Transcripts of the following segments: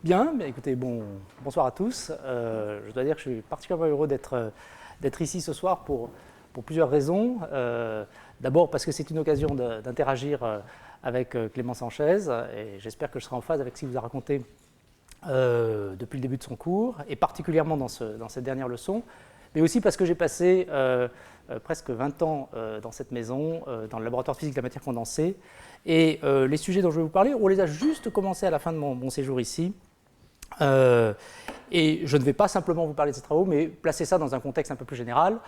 Bien, mais écoutez, bonsoir à tous. Je dois dire que je suis particulièrement heureux d'être ici ce soir pour plusieurs raisons. D'abord parce que c'est une occasion d'interagir avec Clément Sanchez et j'espère que je serai en phase avec ce qu'il vous a raconté depuis le début de son cours et particulièrement dans cette dernière leçon, mais aussi parce que j'ai passé presque 20 ans dans cette maison, dans le laboratoire de physique de la matière condensée. Et les sujets dont je vais vous parler, on les a juste commencés à la fin de mon séjour ici. Et je ne vais pas simplement vous parler de ces travaux, mais placer ça dans un contexte un peu plus général.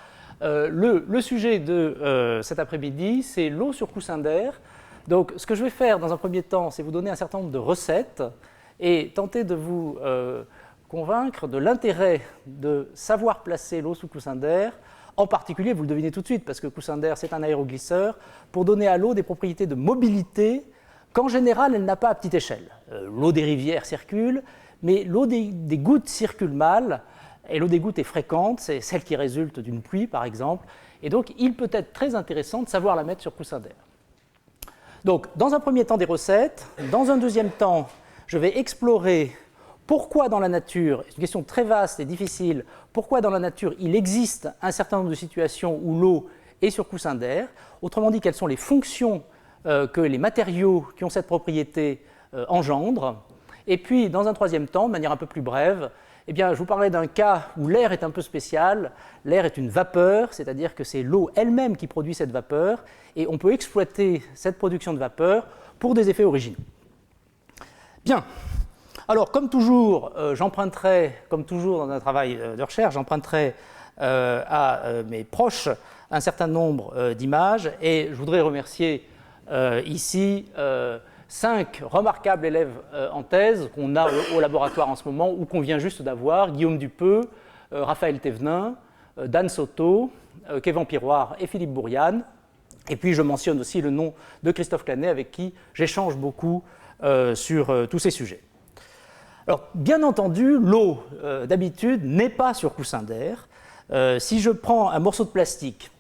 Le sujet de cet après-midi, c'est l'eau sur coussin d'air. Donc, ce que je vais faire dans un premier temps, c'est vous donner un certain nombre de recettes et tenter de vous convaincre de l'intérêt de savoir placer l'eau sous coussin d'air. En particulier, vous le devinez tout de suite, parce que coussin d'air, c'est un aéroglisseur, pour donner à l'eau des propriétés de mobilité qu'en général, elle n'a pas à petite échelle. L'eau des rivières circule, mais l'eau des gouttes circule mal, et l'eau des gouttes est fréquente, c'est celle qui résulte d'une pluie par exemple, et donc il peut être très intéressant de savoir la mettre sur coussin d'air. Donc dans un premier temps des recettes, dans un deuxième temps, je vais explorer pourquoi dans la nature, c'est une question très vaste et difficile, pourquoi dans la nature il existe un certain nombre de situations où l'eau est sur coussin d'air, autrement dit quelles sont les fonctions que les matériaux qui ont cette propriété engendrent. Et puis, dans un troisième temps, de manière un peu plus brève, eh bien, je vous parlais d'un cas où l'air est un peu spécial. L'air est une vapeur, c'est-à-dire que c'est l'eau elle-même qui produit cette vapeur, et on peut exploiter cette production de vapeur pour des effets originaux. Bien. Alors, comme toujours, j'emprunterai, comme toujours dans un travail de recherche, j'emprunterai à mes proches un certain nombre d'images, et je voudrais remercier ici 5 remarquables élèves en thèse qu'on a au laboratoire en ce moment ou qu'on vient juste d'avoir, Guillaume Dupeux, Raphaël Thévenin, Dan Soto, Kévan Piroir et Philippe Bourriane. Et puis je mentionne aussi le nom de Christophe Clanet avec qui j'échange beaucoup sur tous ces sujets. Alors bien entendu, l'eau d'habitude n'est pas sur coussin d'air. Si je prends un morceau de plastique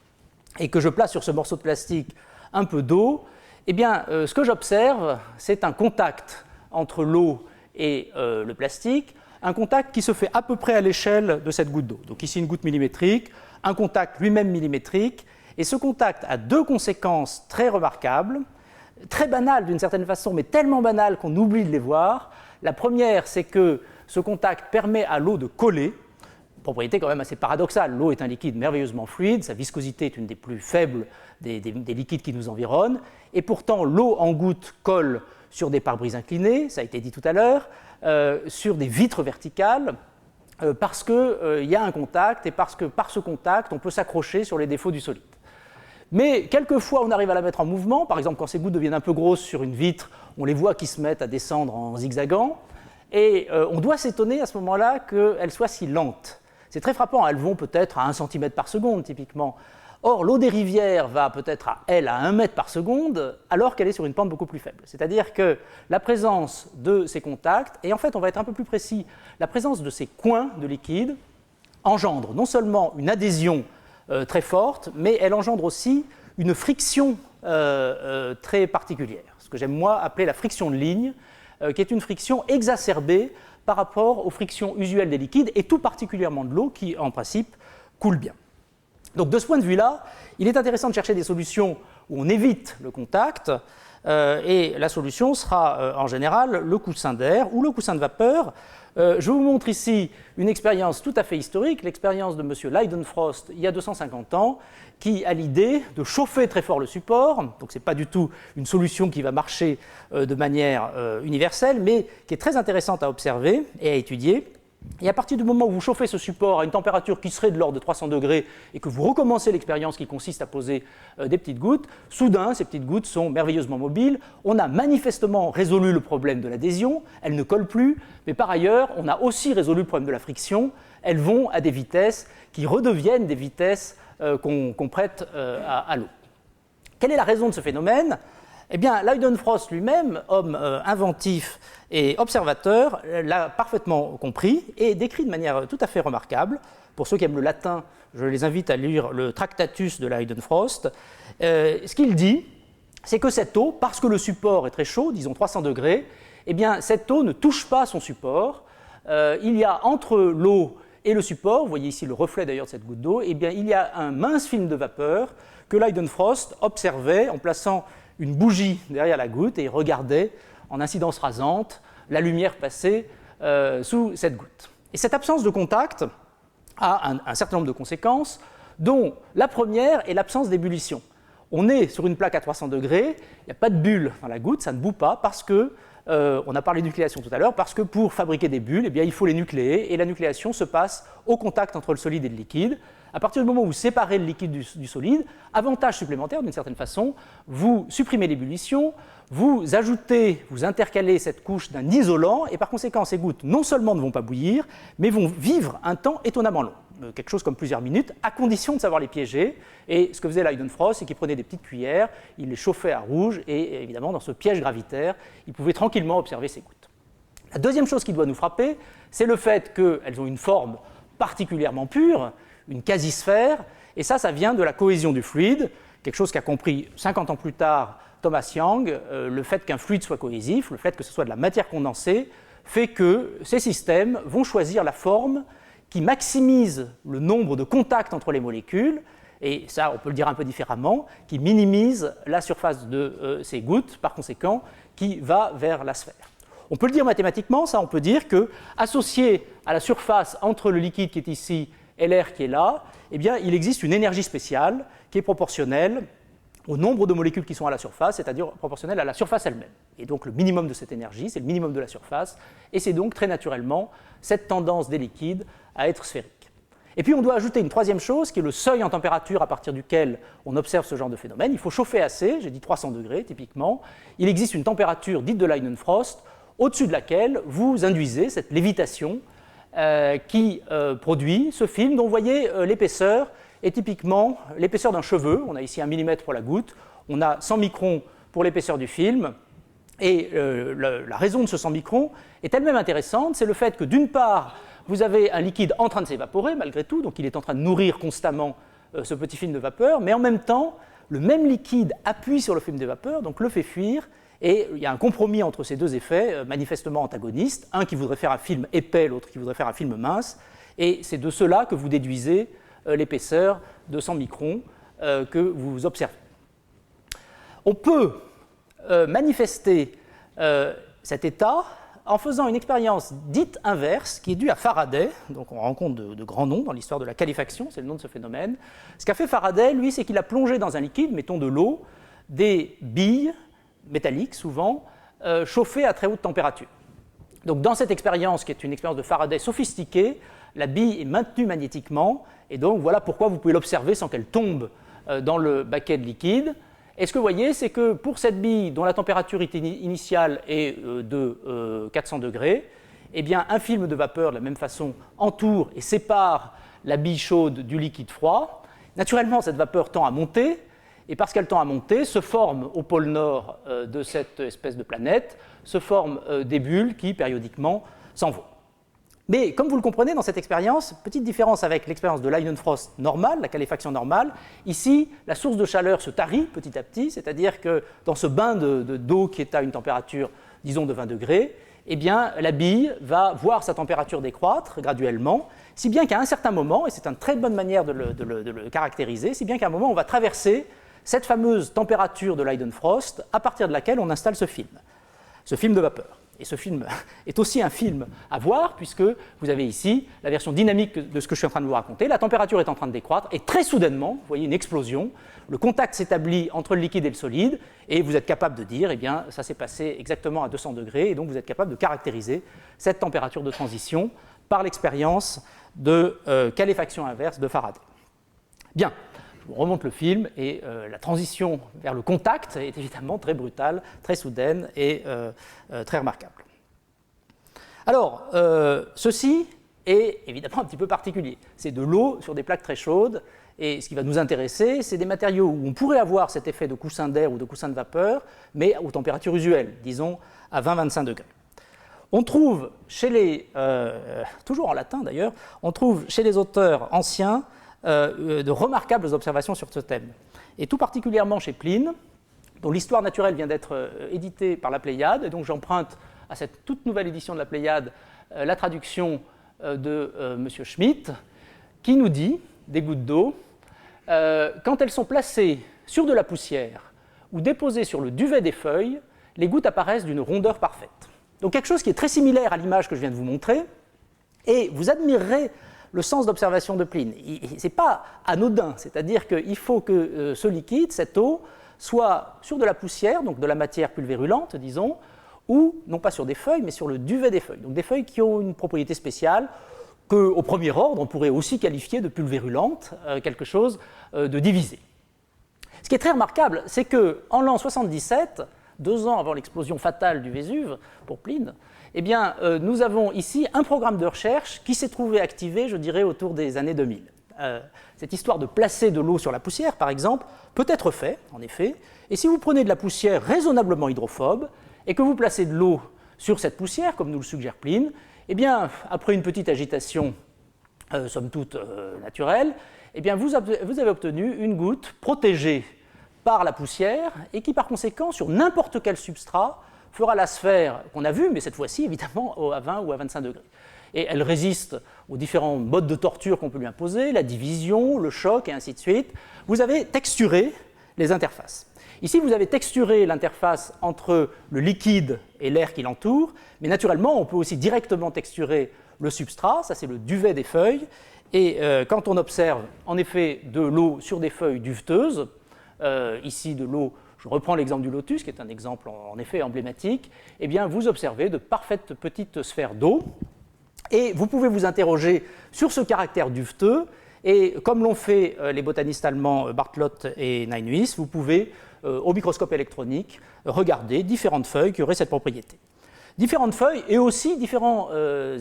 et que je place sur ce morceau de plastique un peu d'eau, eh bien, ce que j'observe, c'est un contact entre l'eau et le plastique, un contact qui se fait à peu près à l'échelle de cette goutte d'eau. Donc ici, une goutte millimétrique, un contact lui-même millimétrique, et ce contact a deux conséquences très remarquables, très banales d'une certaine façon, mais tellement banales qu'on oublie de les voir. La première, c'est que ce contact permet à l'eau de coller, propriété quand même assez paradoxale. L'eau est un liquide merveilleusement fluide, sa viscosité est une des plus faibles des liquides qui nous environnent, et pourtant l'eau en goutte colle sur des pare-brises inclinés, ça a été dit tout à l'heure, sur des vitres verticales, parce qu'il y a un contact, et parce que par ce contact, on peut s'accrocher sur les défauts du solide. Mais quelquefois, on arrive à la mettre en mouvement, par exemple quand ces gouttes deviennent un peu grosses sur une vitre, on les voit qui se mettent à descendre en zigzagant, et on doit s'étonner à ce moment-là qu'elles soient si lentes. C'est très frappant, elles vont peut-être à 1 cm par seconde typiquement. Or, l'eau des rivières va peut-être à 1 mètre par seconde, alors qu'elle est sur une pente beaucoup plus faible. C'est-à-dire que la présence de ces contacts, et en fait on va être un peu plus précis, la présence de ces coins de liquide engendre non seulement une adhésion très forte, mais elle engendre aussi une friction très particulière, ce que j'aime moi appeler la friction de ligne, qui est une friction exacerbée par rapport aux frictions usuelles des liquides, et tout particulièrement de l'eau qui, en principe, coule bien. Donc de ce point de vue-là, il est intéressant de chercher des solutions où on évite le contact, et la solution sera en général le coussin d'air ou le coussin de vapeur. Je vous montre ici une expérience tout à fait historique, l'expérience de M. Leidenfrost il y a 250 ans, qui a l'idée de chauffer très fort le support. Donc ce n'est pas du tout une solution qui va marcher de manière universelle, mais qui est très intéressante à observer et à étudier. Et à partir du moment où vous chauffez ce support à une température qui serait de l'ordre de 300 degrés et que vous recommencez l'expérience qui consiste à poser des petites gouttes, soudain, ces petites gouttes sont merveilleusement mobiles. On a manifestement résolu le problème de l'adhésion, elles ne collent plus, mais par ailleurs, on a aussi résolu le problème de la friction. Elles vont à des vitesses qui redeviennent des vitesses qu'on prête à l'eau. Quelle est la raison de ce phénomène ? Eh bien, Leidenfrost lui-même, homme inventif et observateur, l'a parfaitement compris et décrit de manière tout à fait remarquable. Pour ceux qui aiment le latin, je les invite à lire le Tractatus de Leidenfrost. Ce qu'il dit, c'est que cette eau, parce que le support est très chaud, disons 300 degrés, eh bien, cette eau ne touche pas son support. Il y a entre l'eau et le support, vous voyez ici le reflet d'ailleurs de cette goutte d'eau, eh bien, il y a un mince film de vapeur que Leidenfrost observait en plaçant une bougie derrière la goutte et regardait en incidence rasante la lumière passer sous cette goutte. Et cette absence de contact a un certain nombre de conséquences, dont la première est l'absence d'ébullition. On est sur une plaque à 300 degrés, il n'y a pas de bulle dans la goutte, ça ne bout pas parce que, on a parlé de nucléation tout à l'heure, parce que pour fabriquer des bulles, eh bien, il faut les nucléer et la nucléation se passe au contact entre le solide et le liquide. À partir du moment où vous séparez le liquide du solide, avantage supplémentaire d'une certaine façon, vous supprimez l'ébullition, vous ajoutez, vous intercalez cette couche d'un isolant et par conséquent ces gouttes non seulement ne vont pas bouillir, mais vont vivre un temps étonnamment long, quelque chose comme plusieurs minutes, à condition de savoir les piéger. Et ce que faisait Leidenfrost, c'est qu'il prenait des petites cuillères, il les chauffait à rouge et évidemment dans ce piège gravitaire, il pouvait tranquillement observer ces gouttes. La deuxième chose qui doit nous frapper, c'est le fait qu'elles ont une forme particulièrement pure, une quasi-sphère, et ça vient de la cohésion du fluide, quelque chose qu'a compris 50 ans plus tard Thomas Young. Le fait qu'un fluide soit cohésif, le fait que ce soit de la matière condensée, fait que ces systèmes vont choisir la forme qui maximise le nombre de contacts entre les molécules, et ça on peut le dire un peu différemment, qui minimise la surface de ces gouttes, par conséquent, qui va vers la sphère. On peut le dire mathématiquement, ça on peut dire que, associé à la surface entre le liquide qui est ici et l'air qui est là, eh bien, il existe une énergie spéciale qui est proportionnelle au nombre de molécules qui sont à la surface, c'est-à-dire proportionnelle à la surface elle-même. Et donc le minimum de cette énergie, c'est le minimum de la surface, et c'est donc très naturellement cette tendance des liquides à être sphérique. Et puis on doit ajouter une troisième chose, qui est le seuil en température à partir duquel on observe ce genre de phénomène. Il faut chauffer assez, j'ai dit 300 degrés typiquement. Il existe une température dite de Leidenfrost, au-dessus de laquelle vous induisez cette lévitation qui produit ce film dont vous voyez l'épaisseur est typiquement l'épaisseur d'un cheveu. On a ici 1 mm pour la goutte, on a 100 microns pour l'épaisseur du film, et la raison de ce 100 microns est elle-même intéressante, c'est le fait que d'une part, vous avez un liquide en train de s'évaporer malgré tout, donc il est en train de nourrir constamment ce petit film de vapeur, mais en même temps, le même liquide appuie sur le film de vapeur, donc le fait fuir. Et il y a un compromis entre ces deux effets manifestement antagonistes, un qui voudrait faire un film épais, l'autre qui voudrait faire un film mince, et c'est de cela que vous déduisez l'épaisseur de 100 microns que vous observez. On peut manifester cet état en faisant une expérience dite inverse, qui est due à Faraday. Donc on rencontre de grands noms dans l'histoire de la qualifaction, c'est le nom de ce phénomène. Ce qu'a fait Faraday, lui, c'est qu'il a plongé dans un liquide, mettons de l'eau, des billes métalliques souvent, chauffées à très haute température. Donc dans cette expérience, qui est une expérience de Faraday sophistiquée, la bille est maintenue magnétiquement, et donc voilà pourquoi vous pouvez l'observer sans qu'elle tombe dans le baquet de liquide. Et ce que vous voyez, c'est que pour cette bille dont la température initiale est de 400 degrés, eh bien, un film de vapeur de la même façon entoure et sépare la bille chaude du liquide froid. Naturellement, cette vapeur tend à monter, et parce qu'elle tend à monter, se forment au pôle nord de cette espèce de planète, se forment des bulles qui, périodiquement, s'en vont. Mais comme vous le comprenez, dans cette expérience, petite différence avec l'expérience de Leidenfrost normale, la qualifaction normale, ici, la source de chaleur se tarit petit à petit, c'est-à-dire que dans ce bain d'eau qui est à une température, disons, de 20 degrés, eh bien, la bille va voir sa température décroître graduellement, si bien qu'à un certain moment, et c'est une très bonne manière de le caractériser, si bien qu'à un moment, on va traverser cette fameuse température de Leidenfrost à partir de laquelle on installe ce film de vapeur. Et ce film est aussi un film à voir, puisque vous avez ici la version dynamique de ce que je suis en train de vous raconter. La température est en train de décroître, et très soudainement, vous voyez une explosion, le contact s'établit entre le liquide et le solide, et vous êtes capable de dire, eh bien, ça s'est passé exactement à 200 degrés, et donc vous êtes capable de caractériser cette température de transition par l'expérience de qualifaction inverse de Faraday. Bien. Je vous remonte le film, et la transition vers le contact est évidemment très brutale, très soudaine et très remarquable. Alors, ceci est évidemment un petit peu particulier. C'est de l'eau sur des plaques très chaudes, et ce qui va nous intéresser, c'est des matériaux où on pourrait avoir cet effet de coussin d'air ou de coussin de vapeur, mais aux températures usuelles, disons à 20-25 degrés. On trouve chez les, toujours en latin d'ailleurs, on trouve chez les auteurs anciens de remarquables observations sur ce thème. Et tout particulièrement chez Pline, dont l'histoire naturelle vient d'être éditée par la Pléiade, et donc j'emprunte à cette toute nouvelle édition de la Pléiade la traduction de M. Schmitt, qui nous dit, des gouttes d'eau, quand elles sont placées sur de la poussière ou déposées sur le duvet des feuilles, les gouttes apparaissent d'une rondeur parfaite. Donc quelque chose qui est très similaire à l'image que je viens de vous montrer, et vous admirerez le sens d'observation de Pline. Ce n'est pas anodin, c'est-à-dire qu'il faut que ce liquide, cette eau, soit sur de la poussière, donc de la matière pulvérulente, disons, ou non pas sur des feuilles, mais sur le duvet des feuilles. Donc des feuilles qui ont une propriété spéciale qu'au premier ordre, on pourrait aussi qualifier de pulvérulente, quelque chose de divisé. Ce qui est très remarquable, c'est qu'en l'an 77, 2 ans avant l'explosion fatale du Vésuve, pour Pline, eh bien, nous avons ici un programme de recherche qui s'est trouvé activé, je dirais, autour des années 2000. Cette histoire de placer de l'eau sur la poussière, par exemple, peut être fait, en effet, et si vous prenez de la poussière raisonnablement hydrophobe et que vous placez de l'eau sur cette poussière, comme nous le suggère Pline, eh bien, après une petite agitation, somme toute naturelle, eh bien, vous avez obtenu une goutte protégée par la poussière et qui, par conséquent, sur n'importe quel substrat, fera la sphère qu'on a vue, mais cette fois-ci, évidemment, à 20 ou à 25 degrés. Et elle résiste aux différents modes de torture qu'on peut lui imposer, la division, le choc, et ainsi de suite. Vous avez texturé les interfaces. Ici, vous avez texturé l'interface entre le liquide et l'air qui l'entoure, mais naturellement, on peut aussi directement texturer le substrat, ça c'est le duvet des feuilles, et quand on observe en effet de l'eau sur des feuilles duveteuses, ici de l'eau, je reprends l'exemple du lotus, qui est un exemple en effet emblématique, eh bien vous observez de parfaites petites sphères d'eau, et vous pouvez vous interroger sur ce caractère duveteux, et comme l'ont fait les botanistes allemands Bartlott et Neinhuis, vous pouvez, au microscope électronique, regarder différentes feuilles qui auraient cette propriété. Différentes feuilles et aussi différents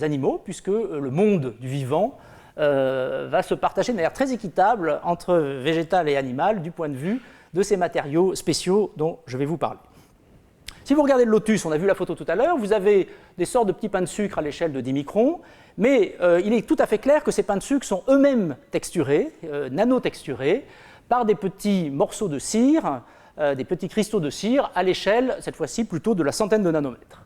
animaux, puisque le monde du vivant va se partager de manière très équitable entre végétal et animal du point de vue de ces matériaux spéciaux dont je vais vous parler. Si vous regardez le lotus, on a vu la photo tout à l'heure, vous avez des sortes de petits pains de sucre à l'échelle de 10 microns, mais il est tout à fait clair que ces pains de sucre sont eux-mêmes texturés, nanotexturés, par des petits morceaux de cire, des petits cristaux de cire à l'échelle, cette fois-ci, plutôt de la centaine de nanomètres.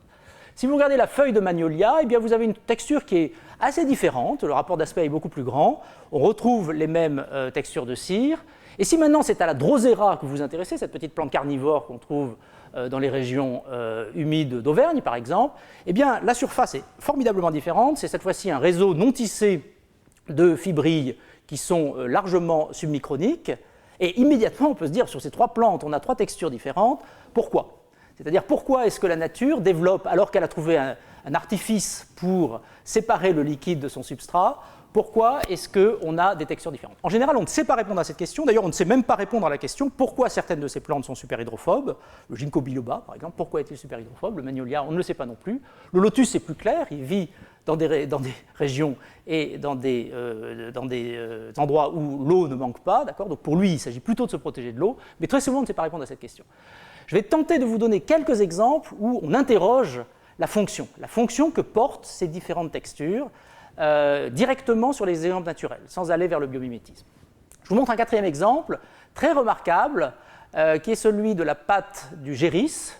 Si vous regardez la feuille de magnolia, eh bien vous avez une texture qui est assez différente, le rapport d'aspect est beaucoup plus grand, on retrouve les mêmes textures de cire, et si maintenant c'est à la drosera que vous vous intéressez, cette petite plante carnivore qu'on trouve dans les régions humides d'Auvergne par exemple, eh bien la surface est formidablement différente, c'est cette fois-ci un réseau non tissé de fibrilles qui sont largement submicroniques, et immédiatement on peut se dire sur ces 3 plantes on a 3 textures différentes, pourquoi ? C'est-à-dire pourquoi est-ce que la nature développe, alors qu'elle a trouvé un artifice pour séparer le liquide de son substrat, pourquoi est-ce qu'on a des textures différentes? En général, on ne sait pas répondre à cette question. D'ailleurs, on ne sait même pas répondre à la question pourquoi certaines de ces plantes sont super hydrophobes. Le ginkgo biloba, par exemple, pourquoi est-il super hydrophobe? Le magnolia, on ne le sait pas non plus. Le lotus, c'est plus clair. Il vit dans des régions et dans des endroits où l'eau ne manque pas. D'accord? Donc pour lui, il s'agit plutôt de se protéger de l'eau. Mais très souvent, on ne sait pas répondre à cette question. Je vais tenter de vous donner quelques exemples où on interroge la fonction que portent ces différentes textures directement sur les exemples naturels, sans aller vers le biomimétisme. Je vous montre un 4e exemple, très remarquable, qui est celui de la patte du géris,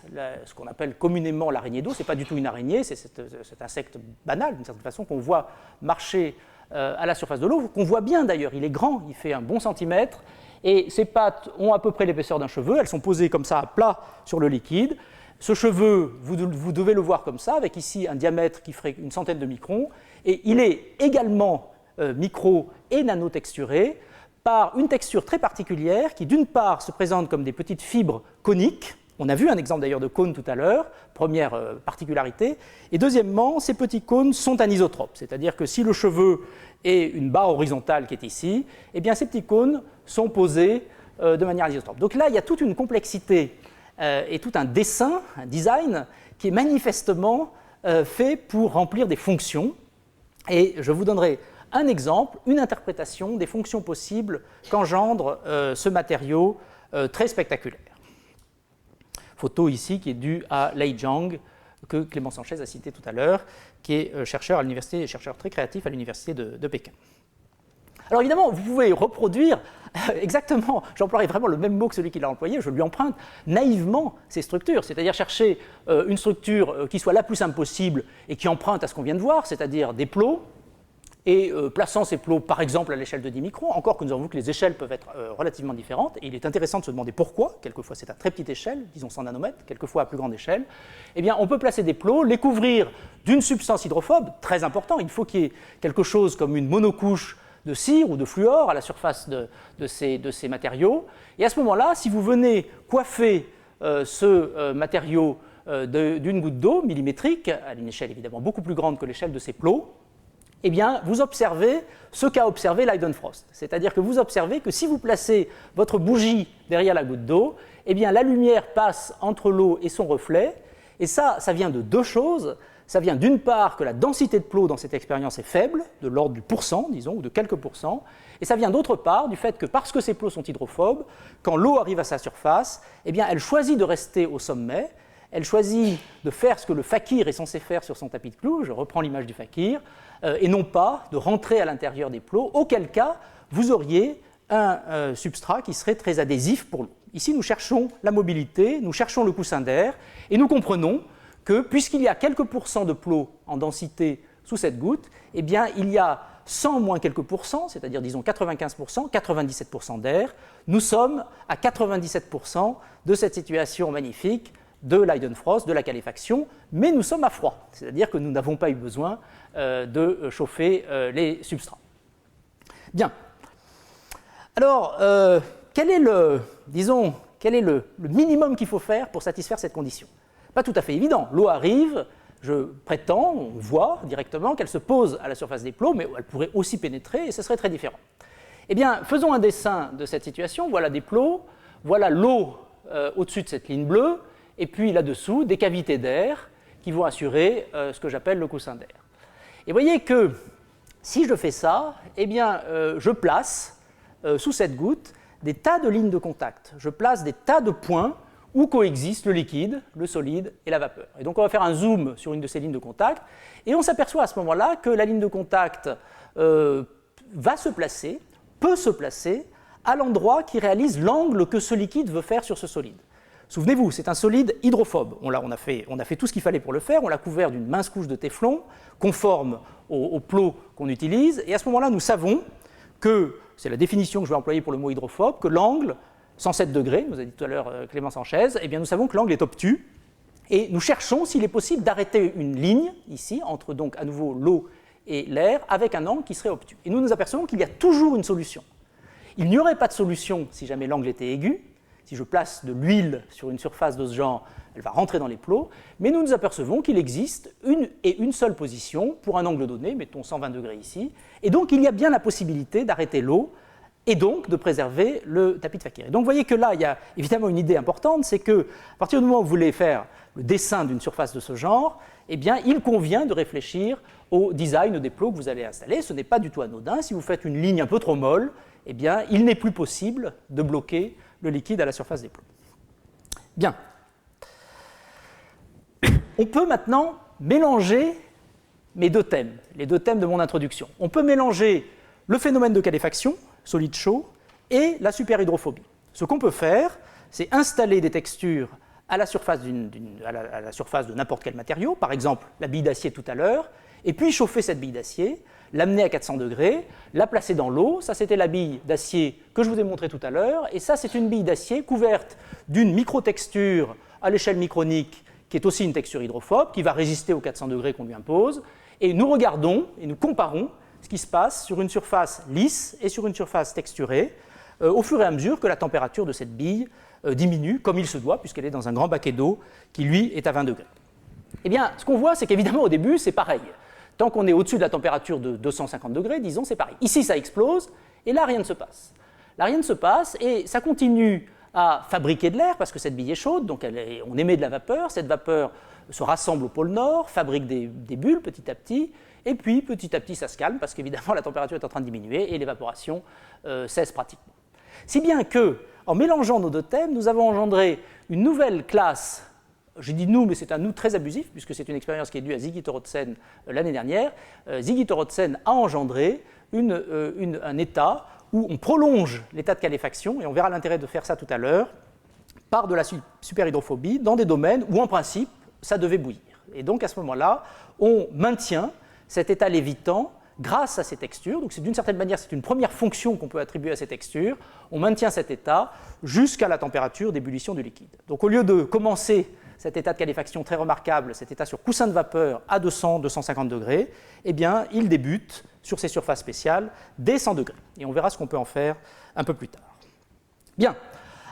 ce qu'on appelle communément l'araignée d'eau. Ce n'est pas du tout une araignée, c'est cet insecte banal, d'une certaine façon, qu'on voit marcher à la surface de l'eau, qu'on voit bien d'ailleurs, il est grand, il fait un bon centimètre, et ces pattes ont à peu près l'épaisseur d'un cheveu, elles sont posées comme ça à plat sur le liquide. Ce cheveu, vous devez le voir comme ça, avec ici un diamètre qui ferait une centaine de microns, et il est également micro et nanotexturé par une texture très particulière qui d'une part se présente comme des petites fibres coniques, on a vu un exemple d'ailleurs de cône tout à l'heure, première particularité, et deuxièmement, ces petits cônes sont anisotropes, c'est-à-dire que si le cheveu est une barre horizontale qui est ici, eh bien ces petits cônes sont posés de manière anisotrope. Donc là, il y a toute une complexité et tout un dessin, un design, qui est manifestement fait pour remplir des fonctions. Et je vous donnerai un exemple, une interprétation des fonctions possibles qu'engendre ce matériau très spectaculaire. Photo ici qui est due à Lei Zhang, que Clément Sanchez a cité tout à l'heure, qui est chercheur très créatif à l'université de Pékin. Alors évidemment, vous pouvez reproduire exactement, j'emploierai vraiment le même mot que celui qui l'a employé, je lui emprunte naïvement ces structures, c'est-à-dire chercher une structure qui soit la plus simple possible et qui emprunte à ce qu'on vient de voir, c'est-à-dire des plots, et plaçant ces plots par exemple à l'échelle de 10 microns, encore que nous avons vu que les échelles peuvent être relativement différentes, et il est intéressant de se demander pourquoi, quelquefois c'est à très petite échelle, disons 100 nanomètres, quelquefois à plus grande échelle, eh bien on peut placer des plots, les couvrir d'une substance hydrophobe, très important, il faut qu'il y ait quelque chose comme une monocouche de cire ou de fluor à la surface de ces matériaux, et à ce moment-là, si vous venez coiffer ce matériau d'une goutte d'eau millimétrique, à une échelle évidemment beaucoup plus grande que l'échelle de ces plots, eh bien, vous observez ce qu'a observé Leidenfrost. C'est-à-dire que vous observez que si vous placez votre bougie derrière la goutte d'eau, eh bien, la lumière passe entre l'eau et son reflet. Et ça vient de deux choses. Ça vient d'une part que la densité de plots dans cette expérience est faible, de l'ordre du pourcent, disons, ou de quelques pourcents. Et ça vient d'autre part du fait que parce que ces plots sont hydrophobes, quand l'eau arrive à sa surface, eh bien, elle choisit de rester au sommet. Elle choisit de faire ce que le fakir est censé faire sur son tapis de clous, je reprends l'image du fakir, et non pas de rentrer à l'intérieur des plots, auquel cas vous auriez un substrat qui serait très adhésif pour l'eau. Ici, nous cherchons la mobilité, nous cherchons le coussin d'air, et nous comprenons que puisqu'il y a quelques pourcents de plots en densité sous cette goutte, eh bien, il y a 100 moins quelques pourcents, c'est-à-dire disons 95%, 97% d'air. Nous sommes à 97% de cette situation magnifique de Leidenfrost, de la caléfaction, mais nous sommes à froid, c'est-à-dire que nous n'avons pas eu besoin de chauffer les substrats. Bien. Alors, quel est le minimum qu'il faut faire pour satisfaire cette condition? Pas tout à fait évident. L'eau arrive, je prétends, on voit directement qu'elle se pose à la surface des plots, mais elle pourrait aussi pénétrer et ce serait très différent. Eh bien, faisons un dessin de cette situation. Voilà des plots, voilà l'eau au-dessus de cette ligne bleue, et puis là-dessous, des cavités d'air qui vont assurer ce que j'appelle le coussin d'air. Et vous voyez que si je fais ça, eh bien, je place sous cette goutte des tas de lignes de contact. Je place des tas de points où coexistent le liquide, le solide et la vapeur. Et donc on va faire un zoom sur une de ces lignes de contact, et on s'aperçoit à ce moment-là que la ligne de contact va se placer, peut se placer, à l'endroit qui réalise l'angle que ce liquide veut faire sur ce solide. Souvenez-vous, c'est un solide hydrophobe. On a fait tout ce qu'il fallait pour le faire, on l'a couvert d'une mince couche de téflon, conforme au plot qu'on utilise, et à ce moment-là, nous savons que, c'est la définition que je vais employer pour le mot hydrophobe, que l'angle, 107 degrés, nous a dit tout à l'heure Clément Sanchez, eh bien nous savons que l'angle est obtus, et nous cherchons s'il est possible d'arrêter une ligne, ici, entre donc à nouveau l'eau et l'air, avec un angle qui serait obtus. Et nous nous apercevons qu'il y a toujours une solution. Il n'y aurait pas de solution si jamais l'angle était aigu. Si je place de l'huile sur une surface de ce genre, elle va rentrer dans les plots, mais nous nous apercevons qu'il existe une seule position pour un angle donné, mettons 120 degrés ici, et donc il y a bien la possibilité d'arrêter l'eau et donc de préserver le tapis de fakir. Et donc vous voyez que là, il y a évidemment une idée importante, c'est qu'à partir du moment où vous voulez faire le dessin d'une surface de ce genre, eh bien, il convient de réfléchir au design des plots que vous allez installer. Ce n'est pas du tout anodin. Si vous faites une ligne un peu trop molle, eh bien, il n'est plus possible de bloquer le liquide à la surface des plots. Bien. On peut maintenant mélanger mes deux thèmes, les deux thèmes de mon introduction. On peut mélanger le phénomène de caléfaction, solide chaud, et la superhydrophobie. Ce qu'on peut faire, c'est installer des textures à la surface de n'importe quel matériau, par exemple la bille d'acier tout à l'heure, et puis chauffer cette bille d'acier, l'amener à 400 degrés, la placer dans l'eau. Ça, c'était la bille d'acier que je vous ai montrée tout à l'heure. Et ça, c'est une bille d'acier couverte d'une microtexture à l'échelle micronique, qui est aussi une texture hydrophobe, qui va résister aux 400 degrés qu'on lui impose. Et nous regardons et nous comparons ce qui se passe sur une surface lisse et sur une surface texturée, au fur et à mesure que la température de cette bille diminue, comme il se doit, puisqu'elle est dans un grand baquet d'eau qui, lui, est à 20 degrés. Eh bien, ce qu'on voit, c'est qu'évidemment, au début, c'est pareil. Tant qu'on est au-dessus de la température de 250 degrés, disons, c'est pareil. Ici, ça explose, et là, rien ne se passe. Là, rien ne se passe, et ça continue à fabriquer de l'air, parce que cette bille est chaude, donc on émet de la vapeur. Cette vapeur se rassemble au pôle Nord, fabrique des bulles petit à petit, et puis petit à petit, ça se calme, parce qu'évidemment, la température est en train de diminuer, et l'évaporation cesse pratiquement. Si bien que, en mélangeant nos deux thèmes, nous avons engendré une nouvelle classe. Je dis nous, mais c'est un nous très abusif, puisque c'est une expérience qui est due à Ziggy Torodsen l'année dernière. Ziggy Torodsen a engendré un état où on prolonge l'état de qualification, et on verra l'intérêt de faire ça tout à l'heure, par de la superhydrophobie dans des domaines où en principe ça devait bouillir. Et donc à ce moment-là, on maintient cet état lévitant grâce à ces textures. Donc d'une certaine manière, c'est une première fonction qu'on peut attribuer à ces textures. On maintient cet état jusqu'à la température d'ébullition du liquide. Donc au lieu de commencer cet état de qualification très remarquable, cet état sur coussin de vapeur à 200-250 degrés, eh bien, il débute sur ces surfaces spéciales dès 100 degrés. Et on verra ce qu'on peut en faire un peu plus tard. Bien.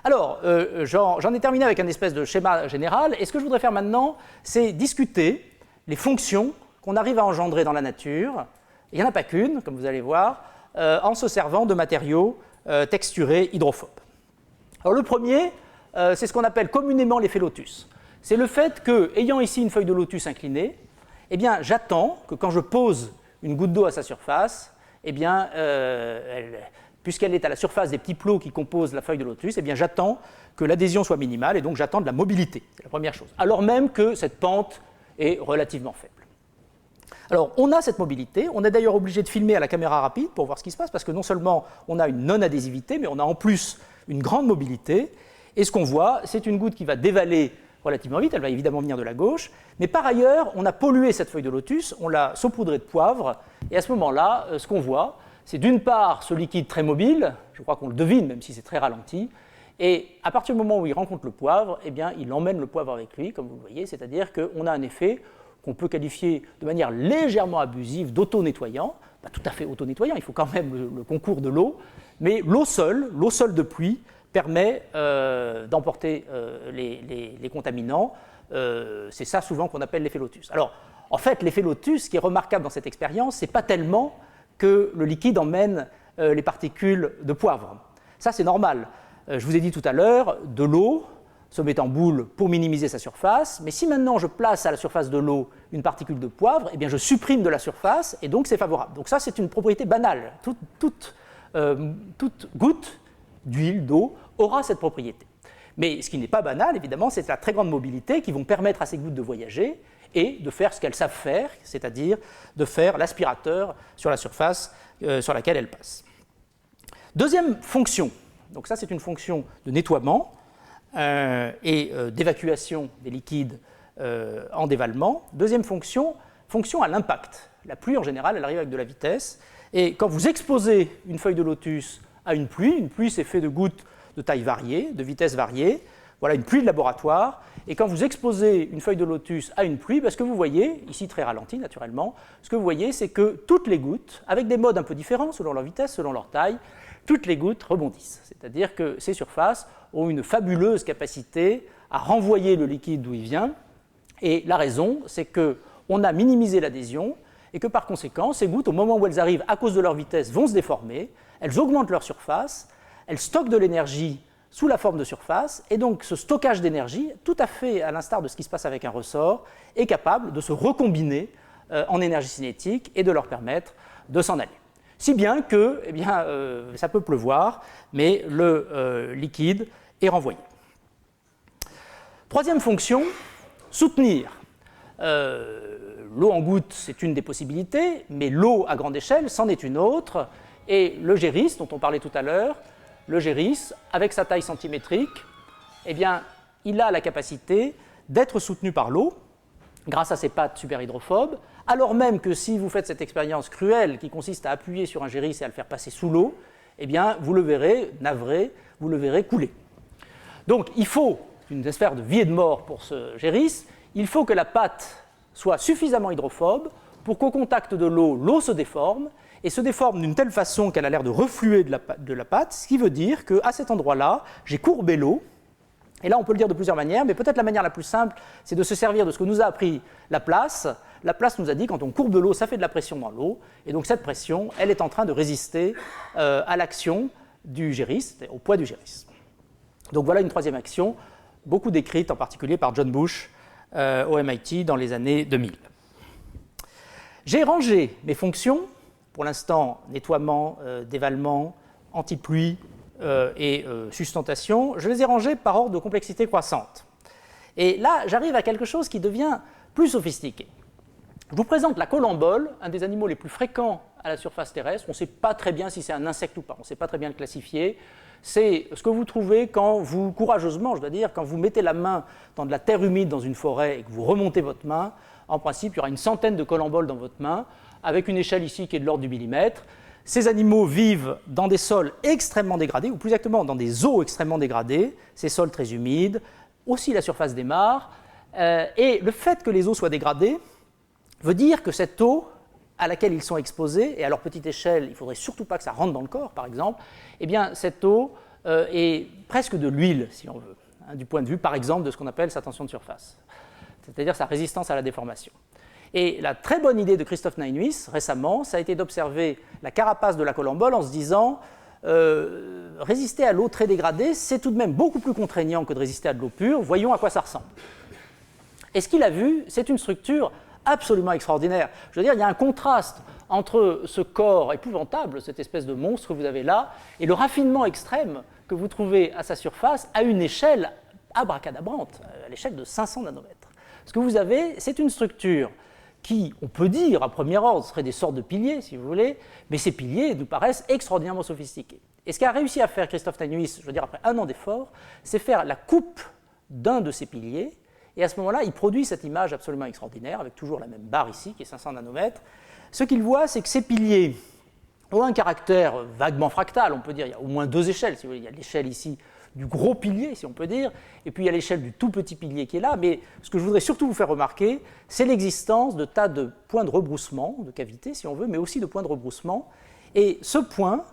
Alors, j'en ai terminé avec un espèce de schéma général, et ce que je voudrais faire maintenant, c'est discuter les fonctions qu'on arrive à engendrer dans la nature. Il n'y en a pas qu'une, comme vous allez voir, en se servant de matériaux texturés hydrophobes. Alors le premier, c'est ce qu'on appelle communément l'effet lotus. C'est le fait que, ayant ici une feuille de lotus inclinée, eh bien, j'attends que quand je pose une goutte d'eau à sa surface, eh bien, puisqu'elle est à la surface des petits plots qui composent la feuille de lotus, eh bien, j'attends que l'adhésion soit minimale et donc j'attends de la mobilité. C'est la première chose. Alors même que cette pente est relativement faible. Alors, on a cette mobilité. On est d'ailleurs obligé de filmer à la caméra rapide pour voir ce qui se passe, parce que non seulement on a une non-adhésivité, mais on a en plus une grande mobilité. Et ce qu'on voit, c'est une goutte qui va dévaler relativement vite, elle va évidemment venir de la gauche, mais par ailleurs, on a pollué cette feuille de lotus, on l'a saupoudrée de poivre, et à ce moment-là, ce qu'on voit, c'est d'une part ce liquide très mobile, je crois qu'on le devine, même si c'est très ralenti, et à partir du moment où il rencontre le poivre, eh bien, il emmène le poivre avec lui, comme vous le voyez, c'est-à-dire qu'on a un effet qu'on peut qualifier de manière légèrement abusive d'auto-nettoyant, pas tout à fait auto-nettoyant, il faut quand même le concours de l'eau, mais l'eau seule de pluie, permet d'emporter les contaminants. C'est ça souvent qu'on appelle l'effet lotus. Alors, en fait, l'effet lotus, ce qui est remarquable dans cette expérience, ce n'est pas tellement que le liquide emmène les particules de poivre. Ça, c'est normal. Je vous ai dit tout à l'heure, de l'eau se met en boule pour minimiser sa surface, mais si maintenant je place à la surface de l'eau une particule de poivre, eh bien je supprime de la surface, et donc c'est favorable. Donc ça, c'est une propriété banale. Toute goutte d'huile, d'eau, aura cette propriété. Mais ce qui n'est pas banal, évidemment, c'est la très grande mobilité qui vont permettre à ces gouttes de voyager et de faire ce qu'elles savent faire, c'est-à-dire de faire l'aspirateur sur la surface sur laquelle elles passent. Deuxième fonction, donc ça c'est une fonction de nettoiement et d'évacuation des liquides en dévalement. Deuxième fonction à l'impact. La pluie en général, elle arrive avec de la vitesse, et quand vous exposez une feuille de lotus à une pluie c'est fait de gouttes de taille variée, de vitesse variée, voilà une pluie de laboratoire, et quand vous exposez une feuille de lotus à une pluie, ce que vous voyez, ici très ralenti naturellement, ce que vous voyez c'est que toutes les gouttes, avec des modes un peu différents selon leur vitesse, selon leur taille, toutes les gouttes rebondissent, c'est-à-dire que ces surfaces ont une fabuleuse capacité à renvoyer le liquide d'où il vient, et la raison c'est qu'on a minimisé l'adhésion, et que par conséquent, ces gouttes, au moment où elles arrivent à cause de leur vitesse, vont se déformer, elles augmentent leur surface, elles stockent de l'énergie sous la forme de surface, et donc ce stockage d'énergie, tout à fait à l'instar de ce qui se passe avec un ressort, est capable de se recombiner en énergie cinétique et de leur permettre de s'en aller. Si bien que, eh bien, ça peut pleuvoir, mais le liquide est renvoyé. Troisième fonction, soutenir. L'eau en goutte, c'est une des possibilités, mais l'eau à grande échelle, c'en est une autre. Et le GERIS, dont on parlait tout à l'heure, le GERIS, avec sa taille centimétrique, eh bien, il a la capacité d'être soutenu par l'eau, grâce à ses pattes superhydrophobes, alors même que si vous faites cette expérience cruelle qui consiste à appuyer sur un GERIS et à le faire passer sous l'eau, eh bien, vous le verrez navré, vous le verrez couler. Donc, il faut une espèce de vie et de mort pour ce GERIS, il faut que la pâte soit suffisamment hydrophobe pour qu'au contact de l'eau se déforme, et se déforme d'une telle façon qu'elle a l'air de refluer de la pâte, ce qui veut dire qu'à cet endroit-là, j'ai courbé l'eau, et là on peut le dire de plusieurs manières, mais peut-être la manière la plus simple, c'est de se servir de ce que nous a appris Laplace. Laplace nous a dit, quand on courbe de l'eau, ça fait de la pression dans l'eau, et donc cette pression, elle est en train de résister à l'action du GERIS, au poids du GERIS. Donc voilà une troisième action, beaucoup décrite en particulier par John Bush au MIT dans les années 2000. J'ai rangé mes fonctions, pour l'instant nettoiement, dévalement, anti-pluie et sustentation, je les ai rangées par ordre de complexité croissante. Et là, j'arrive à quelque chose qui devient plus sophistiqué. Je vous présente la colambole, un des animaux les plus fréquents à la surface terrestre. On ne sait pas très bien si c'est un insecte ou pas, on ne sait pas très bien le classifier. C'est ce que vous trouvez quand vous, courageusement, je dois dire, quand vous mettez la main dans de la terre humide dans une forêt et que vous remontez votre main. En principe, il y aura une centaine de colamboles dans votre main, avec une échelle ici qui est de l'ordre du millimètre. Ces animaux vivent dans des sols extrêmement dégradés, ou plus exactement dans des eaux extrêmement dégradées, ces sols très humides, aussi la surface des mares. Et le fait que les eaux soient dégradées veut dire que cette eau à laquelle ils sont exposés, et à leur petite échelle, il ne faudrait surtout pas que ça rentre dans le corps, par exemple, eh bien, cette eau est presque de l'huile, si on veut, hein, du point de vue, par exemple, de ce qu'on appelle sa tension de surface, c'est-à-dire sa résistance à la déformation. Et la très bonne idée de Christophe Nijhuis, récemment, ça a été d'observer la carapace de la colambole en se disant résister à l'eau très dégradée, c'est tout de même beaucoup plus contraignant que de résister à de l'eau pure, voyons à quoi ça ressemble. Et ce qu'il a vu, c'est une structure absolument extraordinaire. Je veux dire, il y a un contraste entre ce corps épouvantable, cette espèce de monstre que vous avez là, et le raffinement extrême que vous trouvez à sa surface à une échelle abracadabrante, à l'échelle de 500 nanomètres. Ce que vous avez, c'est une structure qui, on peut dire, à premier ordre, seraient des sortes de piliers, si vous voulez, mais ces piliers nous paraissent extraordinairement sophistiqués. Et ce qu'a réussi à faire Christophe Nijhuis, je veux dire, après un an d'effort, c'est faire la coupe d'un de ces piliers. Et à ce moment-là, il produit cette image absolument extraordinaire, avec toujours la même barre ici, qui est 500 nanomètres. Ce qu'il voit, c'est que ces piliers ont un caractère vaguement fractal, on peut dire. Il y a au moins deux échelles, si vous voulez. Il y a l'échelle ici du gros pilier, si on peut dire, et puis il y a l'échelle du tout petit pilier qui est là. Mais ce que je voudrais surtout vous faire remarquer, c'est l'existence de tas de points de rebroussement, de cavités, si on veut, mais aussi de points de rebroussement. Et ce point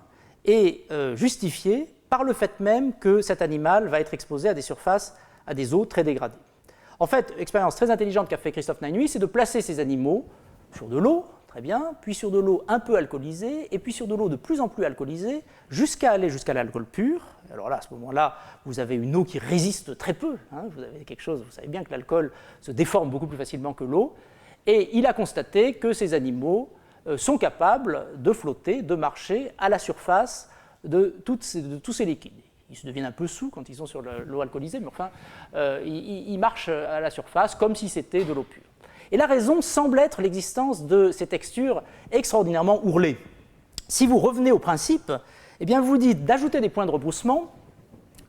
est justifié par le fait même que cet animal va être exposé à des surfaces, à des eaux très dégradées. En fait, l'expérience très intelligente qu'a fait Christophe Nijhuis, c'est de placer ces animaux sur de l'eau, très bien, puis sur de l'eau un peu alcoolisée, et puis sur de l'eau de plus en plus alcoolisée, jusqu'à aller jusqu'à l'alcool pur. Alors là, à ce moment-là, vous avez une eau qui résiste très peu. Hein, vous avez quelque chose, vous savez bien que l'alcool se déforme beaucoup plus facilement que l'eau. Et il a constaté que ces animaux sont capables de flotter, de marcher à la surface de tous ces liquides. Ils se deviennent un peu sous quand ils sont sur l'eau alcoolisée, mais enfin, ils marchent à la surface comme si c'était de l'eau pure. Et la raison semble être l'existence de ces textures extraordinairement ourlées. Si vous revenez au principe, eh bien vous dites d'ajouter des points de rebroussement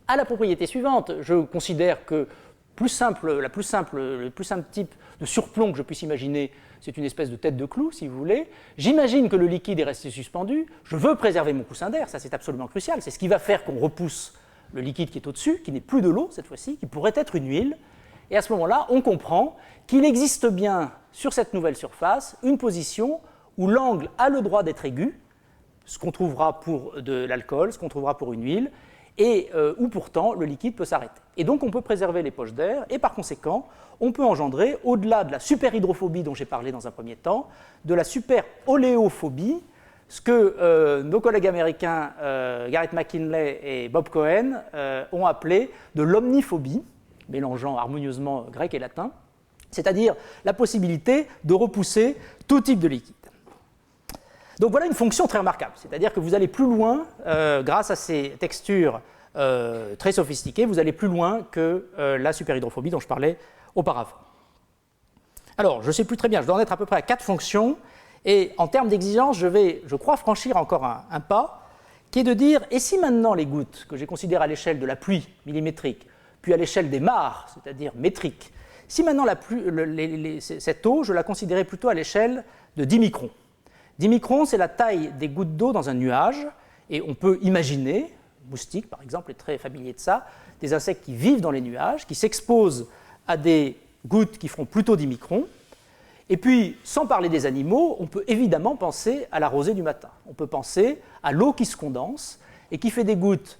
à la propriété suivante. Je considère que le plus simple type de surplomb que je puisse imaginer, c'est une espèce de tête de clou, si vous voulez. J'imagine que le liquide est resté suspendu. Je veux préserver mon coussin d'air, ça c'est absolument crucial. C'est ce qui va faire qu'on repousse le liquide qui est au-dessus, qui n'est plus de l'eau cette fois-ci, qui pourrait être une huile. Et à ce moment-là, on comprend qu'il existe bien sur cette nouvelle surface une position où l'angle a le droit d'être aigu, ce qu'on trouvera pour de l'alcool, ce qu'on trouvera pour une huile, et où pourtant le liquide peut s'arrêter. Et donc on peut préserver les poches d'air, et par conséquent, on peut engendrer, au-delà de la superhydrophobie dont j'ai parlé dans un premier temps, de la superoléophobie, ce que nos collègues américains Garrett McKinley et Bob Cohen ont appelé de l'omniphobie, mélangeant harmonieusement grec et latin, c'est-à-dire la possibilité de repousser tout type de liquide. Donc voilà une fonction très remarquable, c'est-à-dire que vous allez plus loin, grâce à ces textures très sophistiquées, vous allez plus loin que la superhydrophobie dont je parlais auparavant. Alors, je ne sais plus très bien, je dois en être à peu près à 4 fonctions, et en termes d'exigence, je vais, je crois, franchir encore un pas, qui est de dire, et si maintenant les gouttes, que j'ai considérées à l'échelle de la pluie millimétrique, puis à l'échelle des mares, c'est-à-dire métrique, si maintenant cette eau, je la considérais plutôt à l'échelle de 10 microns. 10 microns, c'est la taille des gouttes d'eau dans un nuage, et on peut imaginer, moustiques par exemple est très familier de ça, des insectes qui vivent dans les nuages, qui s'exposent à des gouttes qui feront plutôt 10 microns. Et puis, sans parler des animaux, on peut évidemment penser à la rosée du matin. On peut penser à l'eau qui se condense et qui fait des gouttes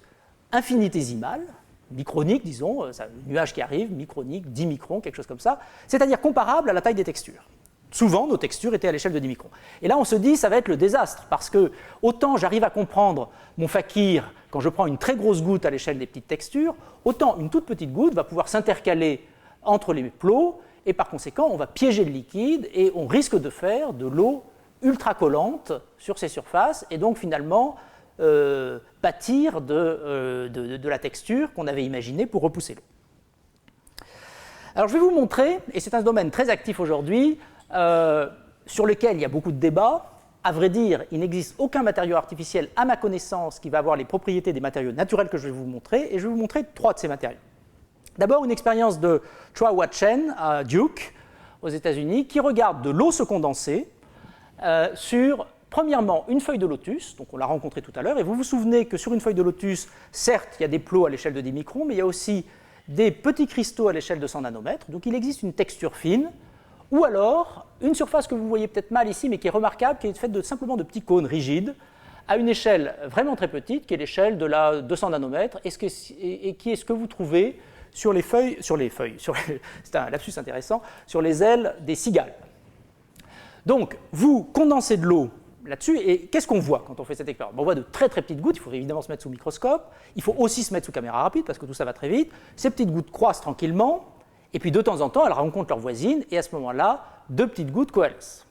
infinitésimales, microniques, disons, le nuage qui arrive, micronique, 10 microns, quelque chose comme ça, c'est-à-dire comparable à la taille des textures. Souvent, nos textures étaient à l'échelle de 10 microns. Et là, on se dit, ça va être le désastre, parce que autant j'arrive à comprendre mon fakir quand je prends une très grosse goutte à l'échelle des petites textures, autant une toute petite goutte va pouvoir s'intercaler entre les plots, et par conséquent, on va piéger le liquide, et on risque de faire de l'eau ultra collante sur ces surfaces, et donc finalement pâtir de la texture qu'on avait imaginée pour repousser l'eau. Alors je vais vous montrer, et c'est un domaine très actif aujourd'hui, sur lequel il y a beaucoup de débats, À vrai dire, il n'existe aucun matériau artificiel, à ma connaissance, qui va avoir les propriétés des matériaux naturels que je vais vous montrer, et je vais vous montrer 3 de ces matériaux. D'abord, une expérience de Chua-Hua Chen à Duke, aux États-Unis, qui regarde de l'eau se condenser sur, premièrement, une feuille de lotus, donc on l'a rencontré tout à l'heure, et vous vous souvenez que sur une feuille de lotus, certes, il y a des plots à l'échelle de 10 microns, mais il y a aussi des petits cristaux à l'échelle de 100 nanomètres, donc il existe une texture fine, ou alors une surface que vous voyez peut-être mal ici, mais qui est remarquable, qui est faite simplement de petits cônes rigides, à une échelle vraiment très petite, qui est l'échelle de la 200 nanomètres, et qui est ce que vous trouvez sur les feuilles, c'est un lapsus intéressant, sur les ailes des cigales. Donc, vous condensez de l'eau là-dessus, et qu'est-ce qu'on voit quand on fait cette expérience? On voit de très très petites gouttes, il faut évidemment se mettre sous microscope, il faut aussi se mettre sous caméra rapide, parce que tout ça va très vite. Ces petites gouttes croissent tranquillement, et puis de temps en temps, elles rencontrent leurs voisines, et à ce moment-là, 2 petites gouttes coalescent.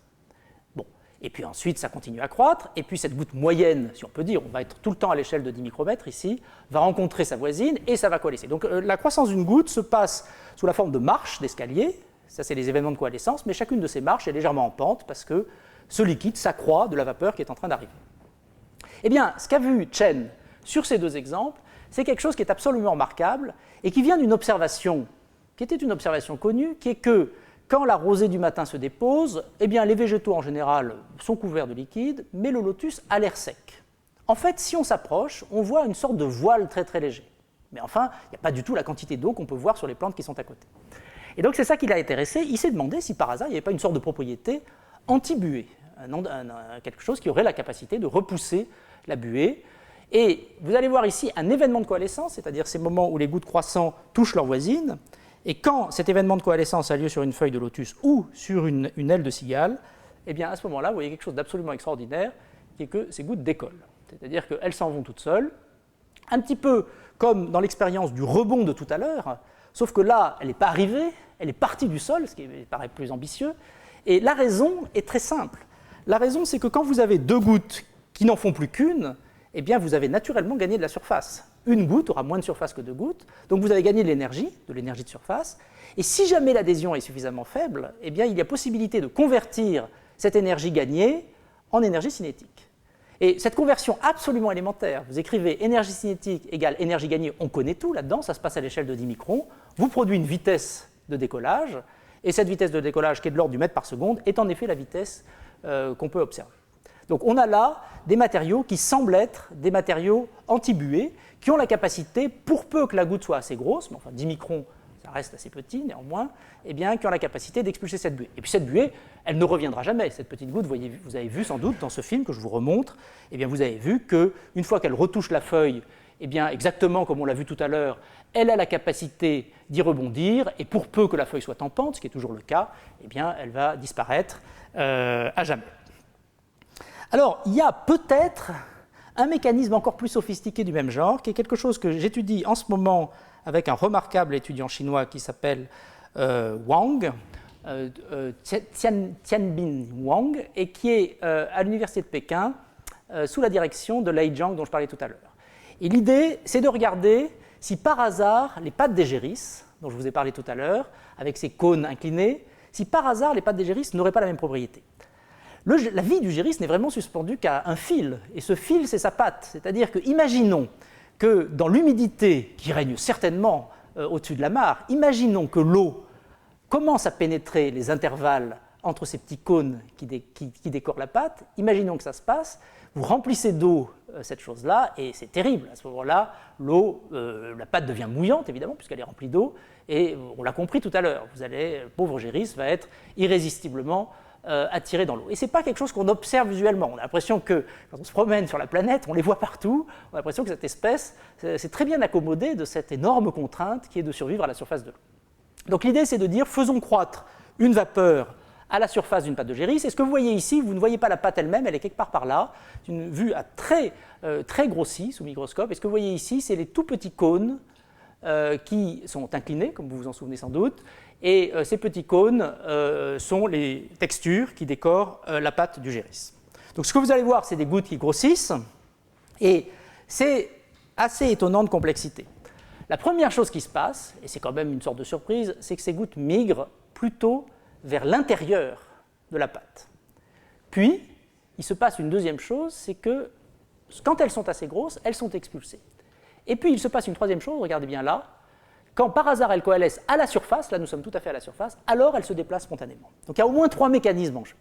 Bon. Et puis ensuite, ça continue à croître, et puis cette goutte moyenne, si on peut dire, on va être tout le temps à l'échelle de 10 micromètres ici, va rencontrer sa voisine, et ça va coalescer. Donc la croissance d'une goutte se passe sous la forme de marches d'escalier, ça c'est les événements de coalescence, mais chacune de ces marches est légèrement en pente, parce que ce liquide s'accroît de la vapeur qui est en train d'arriver. Eh bien, ce qu'a vu Chen sur ces 2 exemples, c'est quelque chose qui est absolument remarquable, et qui vient d'une observation qui était une observation connue, qui est que quand la rosée du matin se dépose, eh bien, les végétaux en général sont couverts de liquide, mais le lotus a l'air sec. En fait, si on s'approche, on voit une sorte de voile très très léger. Mais enfin, il n'y a pas du tout la quantité d'eau qu'on peut voir sur les plantes qui sont à côté. Et donc c'est ça qui l'a intéressé, il s'est demandé si par hasard il n'y avait pas une sorte de propriété anti-buée, quelque chose qui aurait la capacité de repousser la buée. Et vous allez voir ici un événement de coalescence, c'est-à-dire ces moments où les gouttes croissants touchent leurs voisines. Et quand cet événement de coalescence a lieu sur une feuille de lotus ou sur une aile de cigale, eh bien à ce moment-là, vous voyez quelque chose d'absolument extraordinaire, qui est que ces gouttes décollent. C'est-à-dire qu'elles s'en vont toutes seules, un petit peu comme dans l'expérience du rebond de tout à l'heure, sauf que là, elle n'est pas arrivée, elle est partie du sol, ce qui paraît plus ambitieux. Et la raison est très simple. La raison, c'est que quand vous avez 2 gouttes qui n'en font plus qu'une, eh bien vous avez naturellement gagné de la surface. Une goutte aura moins de surface que 2 gouttes, donc vous avez gagné de l'énergie de surface, et si jamais l'adhésion est suffisamment faible, eh bien il y a possibilité de convertir cette énergie gagnée en énergie cinétique. Et cette conversion absolument élémentaire, vous écrivez énergie cinétique égale énergie gagnée, on connaît tout là-dedans, ça se passe à l'échelle de 10 microns, vous produit une vitesse de décollage, et cette vitesse de décollage qui est de l'ordre du mètre par seconde est en effet la vitesse qu'on peut observer. Donc on a là des matériaux qui semblent être des matériaux anti-buée, qui ont la capacité, pour peu que la goutte soit assez grosse, mais enfin 10 microns, ça reste assez petit néanmoins, eh bien, qui ont la capacité d'expulser cette buée. Et puis cette buée, elle ne reviendra jamais. Cette petite goutte, vous avez vu sans doute dans ce film que je vous remontre, eh bien, vous avez vu qu'une fois qu'elle retouche la feuille, eh bien, exactement comme on l'a vu tout à l'heure, elle a la capacité d'y rebondir, et pour peu que la feuille soit en pente, ce qui est toujours le cas, eh bien, elle va disparaître à jamais. Alors, il y a peut-être un mécanisme encore plus sophistiqué du même genre, qui est quelque chose que j'étudie en ce moment avec un remarquable étudiant chinois qui s'appelle Wang, Tianbin Wang, et qui est à l'université de Pékin sous la direction de Lei Zhang dont je parlais tout à l'heure. Et l'idée, c'est de regarder si par hasard les pattes d'Egéris, dont je vous ai parlé tout à l'heure, avec ces cônes inclinés, si par hasard les pattes d'Egéris n'auraient pas la même propriété. La vie du géris n'est vraiment suspendue qu'à un fil, et ce fil, c'est sa patte. C'est-à-dire que, imaginons que dans l'humidité qui règne certainement au-dessus de la mare, imaginons que l'eau commence à pénétrer les intervalles entre ces petits cônes qui décorent la pâte, imaginons que ça se passe, vous remplissez d'eau cette chose-là, et c'est terrible. À ce moment-là, l'eau, la pâte devient mouillante, évidemment, puisqu'elle est remplie d'eau, et on l'a compris tout à l'heure, le pauvre géris va être irrésistiblement attiré dans l'eau. Et ce n'est pas quelque chose qu'on observe visuellement. On a l'impression que, quand on se promène sur la planète, on les voit partout, on a l'impression que cette espèce s'est très bien accommodée de cette énorme contrainte qui est de survivre à la surface de l'eau. Donc l'idée, c'est de dire, faisons croître une vapeur à la surface d'une pâte de géris. Et ce que vous voyez ici, vous ne voyez pas la pâte elle-même, elle est quelque part par là. C'est une vue à très grossie sous microscope. Et ce que vous voyez ici, c'est les tout petits cônes qui sont inclinés, comme vous vous en souvenez sans doute. Et ces petits cônes sont les textures qui décorent la pâte du géris. Donc ce que vous allez voir, c'est des gouttes qui grossissent. Et c'est assez étonnant de complexité. La première chose qui se passe, et c'est quand même une sorte de surprise, c'est que ces gouttes migrent plutôt vers l'intérieur de la pâte. Puis, il se passe une deuxième chose, c'est que quand elles sont assez grosses, elles sont expulsées. Et puis il se passe une troisième chose, regardez bien là, quand par hasard elles coalescent à la surface, là nous sommes tout à fait à la surface, alors elles se déplacent spontanément. Donc il y a au moins 3 mécanismes en jeu.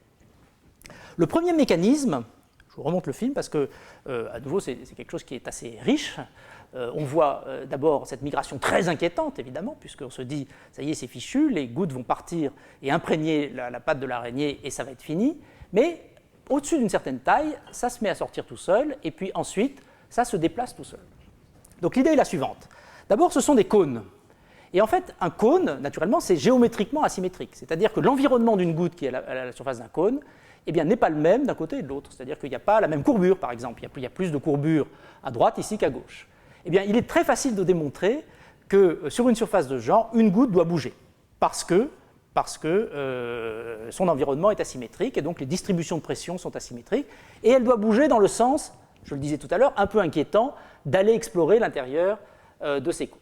Le premier mécanisme, je vous remonte le film parce que, à nouveau, c'est quelque chose qui est assez riche. On voit d'abord cette migration très inquiétante, évidemment, puisqu'on se dit, ça y est, c'est fichu, les gouttes vont partir et imprégner la patte de l'araignée et ça va être fini. Mais au-dessus d'une certaine taille, ça se met à sortir tout seul et puis ensuite, ça se déplace tout seul. Donc l'idée est la suivante. D'abord, ce sont des cônes. Et en fait, un cône, naturellement, c'est géométriquement asymétrique. C'est-à-dire que l'environnement d'une goutte qui est à la surface d'un cône, eh bien, n'est pas le même d'un côté et de l'autre. C'est-à-dire qu'il n'y a pas la même courbure, par exemple. Il y a plus de courbure à droite ici qu'à gauche. Eh bien, il est très facile de démontrer que sur une surface de ce genre, une goutte doit bouger. Parce que son environnement est asymétrique et donc les distributions de pression sont asymétriques. Et elle doit bouger dans le sens, je le disais tout à l'heure, un peu inquiétant, d'aller explorer l'intérieur de ces cônes.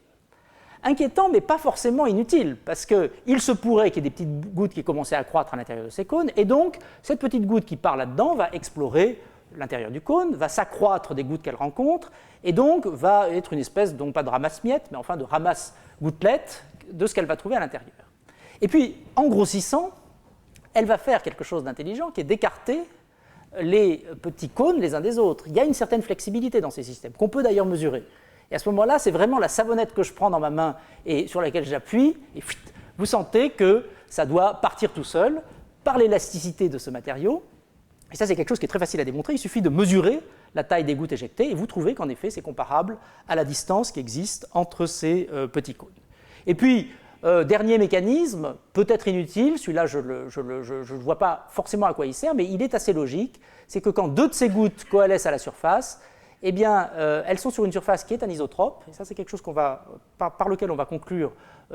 Inquiétant, mais pas forcément inutile, parce qu'il se pourrait qu'il y ait des petites gouttes qui commencent à croître à l'intérieur de ces cônes, et donc cette petite goutte qui part là-dedans va explorer l'intérieur du cône, va s'accroître des gouttes qu'elle rencontre, et donc va être une espèce, donc pas de ramasse-miettes, mais enfin de ramasse-gouttelettes de ce qu'elle va trouver à l'intérieur. Et puis, en grossissant, elle va faire quelque chose d'intelligent, qui est d'écarter les petits cônes les uns des autres. Il y a une certaine flexibilité dans ces systèmes, qu'on peut d'ailleurs mesurer. Et à ce moment-là, c'est vraiment la savonnette que je prends dans ma main et sur laquelle j'appuie, et vous sentez que ça doit partir tout seul par l'élasticité de ce matériau. Et ça, c'est quelque chose qui est très facile à démontrer. Il suffit de mesurer la taille des gouttes éjectées et vous trouvez qu'en effet, c'est comparable à la distance qui existe entre ces petits cônes. Et puis, dernier mécanisme, peut-être inutile, celui-là, je ne vois pas forcément à quoi il sert, mais il est assez logique, c'est que quand deux de ces gouttes coalescent à la surface, eh bien, elles sont sur une surface qui est anisotrope, et ça c'est quelque chose par lequel on va conclure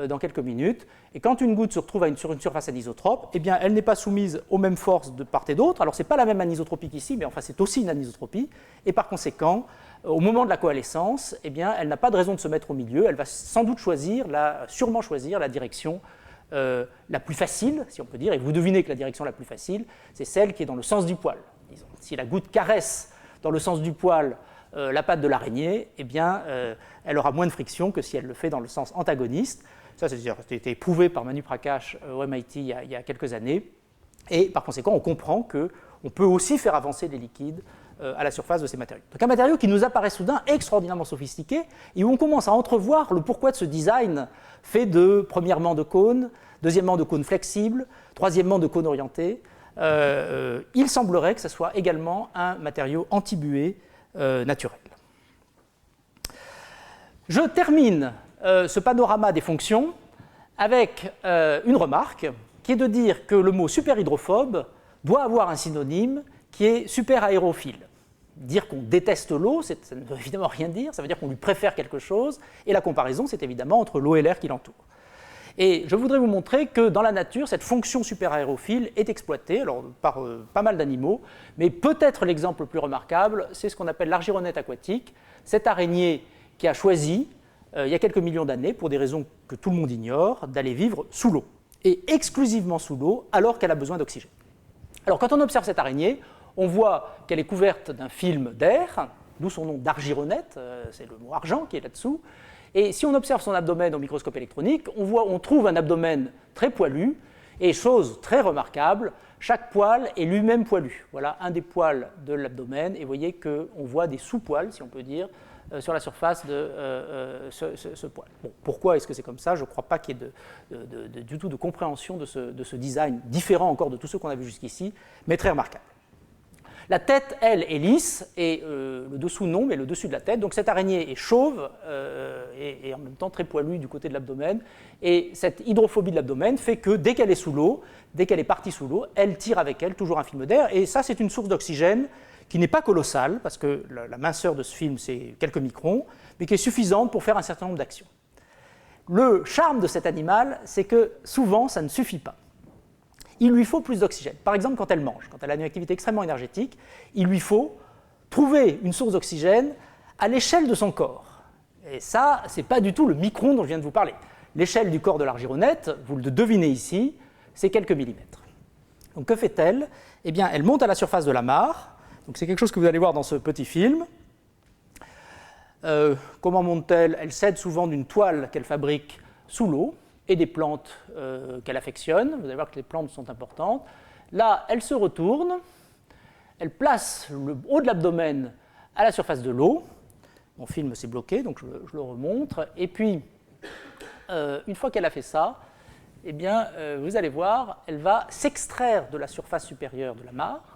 dans quelques minutes. Et quand une goutte se retrouve sur une surface anisotrope, eh bien, elle n'est pas soumise aux mêmes forces de part et d'autre. Alors, ce n'est pas la même anisotropie qu'ici, mais enfin, c'est aussi une anisotropie. Et par conséquent, au moment de la coalescence, eh bien, elle n'a pas de raison de se mettre au milieu. Elle va sans doute sûrement choisir la direction la plus facile, si on peut dire. Et vous devinez que la direction la plus facile, c'est celle qui est dans le sens du poil. Disons. Si la goutte caresse dans le sens du poil la patte de l'araignée, eh bien, elle aura moins de friction que si elle le fait dans le sens antagoniste. Ça, c'est été prouvé par Manu Prakash au MIT il y a quelques années. Et par conséquent, on comprend qu'on peut aussi faire avancer des liquides à la surface de ces matériaux. Donc un matériau qui nous apparaît soudain extraordinairement sophistiqué et où on commence à entrevoir le pourquoi de ce design fait premièrement de cônes, deuxièmement de cônes flexibles, troisièmement de cônes orientés. Il semblerait que ce soit également un matériau antibué naturel. Je termine ce panorama des fonctions avec une remarque qui est de dire que le mot superhydrophobe doit avoir un synonyme qui est superaérophile. Dire qu'on déteste l'eau, ça ne veut évidemment rien dire, ça veut dire qu'on lui préfère quelque chose, et la comparaison, c'est évidemment entre l'eau et l'air qui l'entoure. Et je voudrais vous montrer que dans la nature, cette fonction superaérophile est exploitée alors, par pas mal d'animaux, mais peut-être l'exemple le plus remarquable, c'est ce qu'on appelle l'argironnette aquatique, cette araignée qui a choisi, il y a quelques millions d'années, pour des raisons que tout le monde ignore, d'aller vivre sous l'eau, et exclusivement sous l'eau, alors qu'elle a besoin d'oxygène. Alors quand on observe cette araignée, on voit qu'elle est couverte d'un film d'air, d'où son nom d'argironnette, c'est le mot argent qui est là-dessous. Et si on observe son abdomen au microscope électronique, on trouve un abdomen très poilu, et chose très remarquable, chaque poil est lui-même poilu. Voilà un des poils de l'abdomen, et vous voyez qu'on voit des sous-poils, si on peut dire, sur la surface de ce poil. Bon, pourquoi est-ce que c'est comme ça? Je ne crois pas qu'il y ait du tout de compréhension de ce design, différent encore de tous ceux qu'on a vus jusqu'ici, mais très remarquable. La tête, elle, est lisse, et le dessous non, mais le dessus de la tête. Donc cette araignée est chauve et en même temps très poilue du côté de l'abdomen. Et cette hydrophobie de l'abdomen fait que dès qu'elle est sous l'eau, dès qu'elle est partie sous l'eau, elle tire avec elle toujours un film d'air. Et ça, c'est une source d'oxygène qui n'est pas colossale, parce que la minceur de ce film, c'est quelques microns, mais qui est suffisante pour faire un certain nombre d'actions. Le charme de cet animal, c'est que souvent, ça ne suffit pas. Il lui faut plus d'oxygène. Par exemple, quand elle mange, quand elle a une activité extrêmement énergétique, il lui faut trouver une source d'oxygène à l'échelle de son corps. Et ça, ce n'est pas du tout le micron dont je viens de vous parler. L'échelle du corps de l'argironnette, vous le devinez ici, c'est quelques millimètres. Donc que fait-elle? eh bien, elle monte à la surface de la mare. Donc c'est quelque chose que vous allez voir dans ce petit film. Comment monte-t-elle? Elle s'aide souvent d'une toile qu'elle fabrique sous l'eau et des plantes qu'elle affectionne. Vous allez voir que les plantes sont importantes. Là, elle se retourne, elle place le haut de l'abdomen à la surface de l'eau. Mon film s'est bloqué, donc je le remontre. Et puis, une fois qu'elle a fait ça, eh bien, vous allez voir, elle va s'extraire de la surface supérieure de la mare.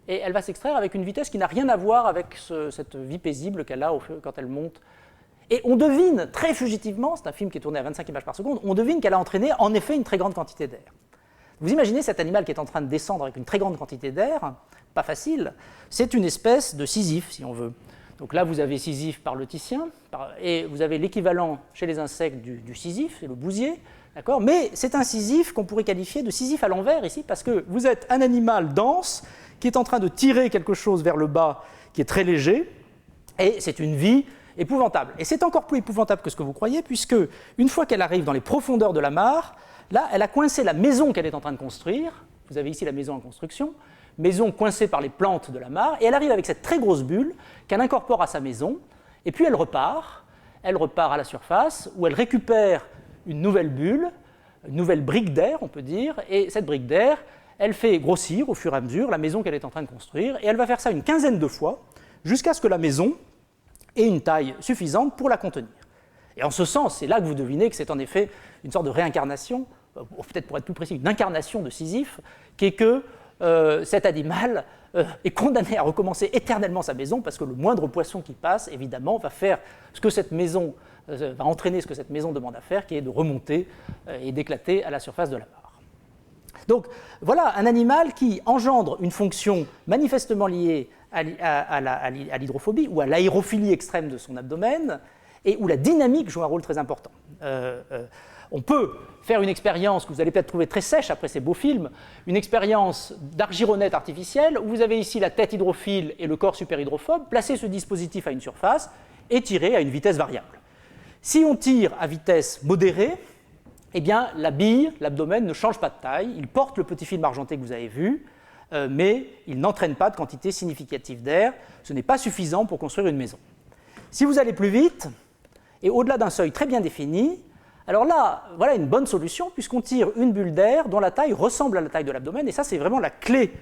Et elle va s'extraire avec une vitesse qui n'a rien à voir avec cette vie paisible qu'elle a quand elle monte. Et on devine très fugitivement, c'est un film qui est tourné à 25 images par seconde, on devine qu'elle a entraîné en effet une très grande quantité d'air. Vous imaginez cet animal qui est en train de descendre avec une très grande quantité d'air, pas facile, c'est une espèce de Sisyphe, si on veut. Donc là, vous avez Sisyphe par le Titien, et vous avez l'équivalent chez les insectes du Sisyphe, c'est le bousier, d'accord ? Mais c'est un Sisyphe qu'on pourrait qualifier de Sisyphe à l'envers ici, parce que vous êtes un animal dense qui est en train de tirer quelque chose vers le bas qui est très léger, et c'est une vie épouvantable. Et c'est encore plus épouvantable que ce que vous croyez, puisque une fois qu'elle arrive dans les profondeurs de la mare, là, elle a coincé la maison qu'elle est en train de construire. Vous avez ici la maison en construction, maison coincée par les plantes de la mare, et elle arrive avec cette très grosse bulle qu'elle incorpore à sa maison, et puis elle repart à la surface, où elle récupère une nouvelle bulle, une nouvelle brique d'air, on peut dire, et cette brique d'air, elle fait grossir au fur et à mesure la maison qu'elle est en train de construire, et elle va faire ça une quinzaine de fois, jusqu'à ce que la maison ait une taille suffisante pour la contenir. Et en ce sens, c'est là que vous devinez que c'est en effet une sorte de réincarnation, peut-être pour être plus précis, une incarnation de Sisyphe, qui est que cet animal est condamné à recommencer éternellement sa maison, parce que le moindre poisson qui passe, évidemment, va faire ce que cette maison, va entraîner ce que cette maison demande à faire, qui est de remonter et d'éclater à la surface de la mare. Donc voilà un animal qui engendre une fonction manifestement liée à l'hydrophobie ou à l'aérophilie extrême de son abdomen, et où la dynamique joue un rôle très important. On peut faire une expérience que vous allez peut-être trouver très sèche après ces beaux films, une expérience d'argyronnette artificielle, où vous avez ici la tête hydrophile et le corps superhydrophobe, placer ce dispositif à une surface et tirer à une vitesse variable. Si on tire à vitesse modérée, eh bien, la bille, l'abdomen ne change pas de taille, il porte le petit film argenté que vous avez vu, mais il n'entraîne pas de quantité significative d'air, ce n'est pas suffisant pour construire une maison. Si vous allez plus vite, et au-delà d'un seuil très bien défini, alors là, voilà une bonne solution, puisqu'on tire une bulle d'air dont la taille ressemble à la taille de l'abdomen, et ça c'est vraiment la clé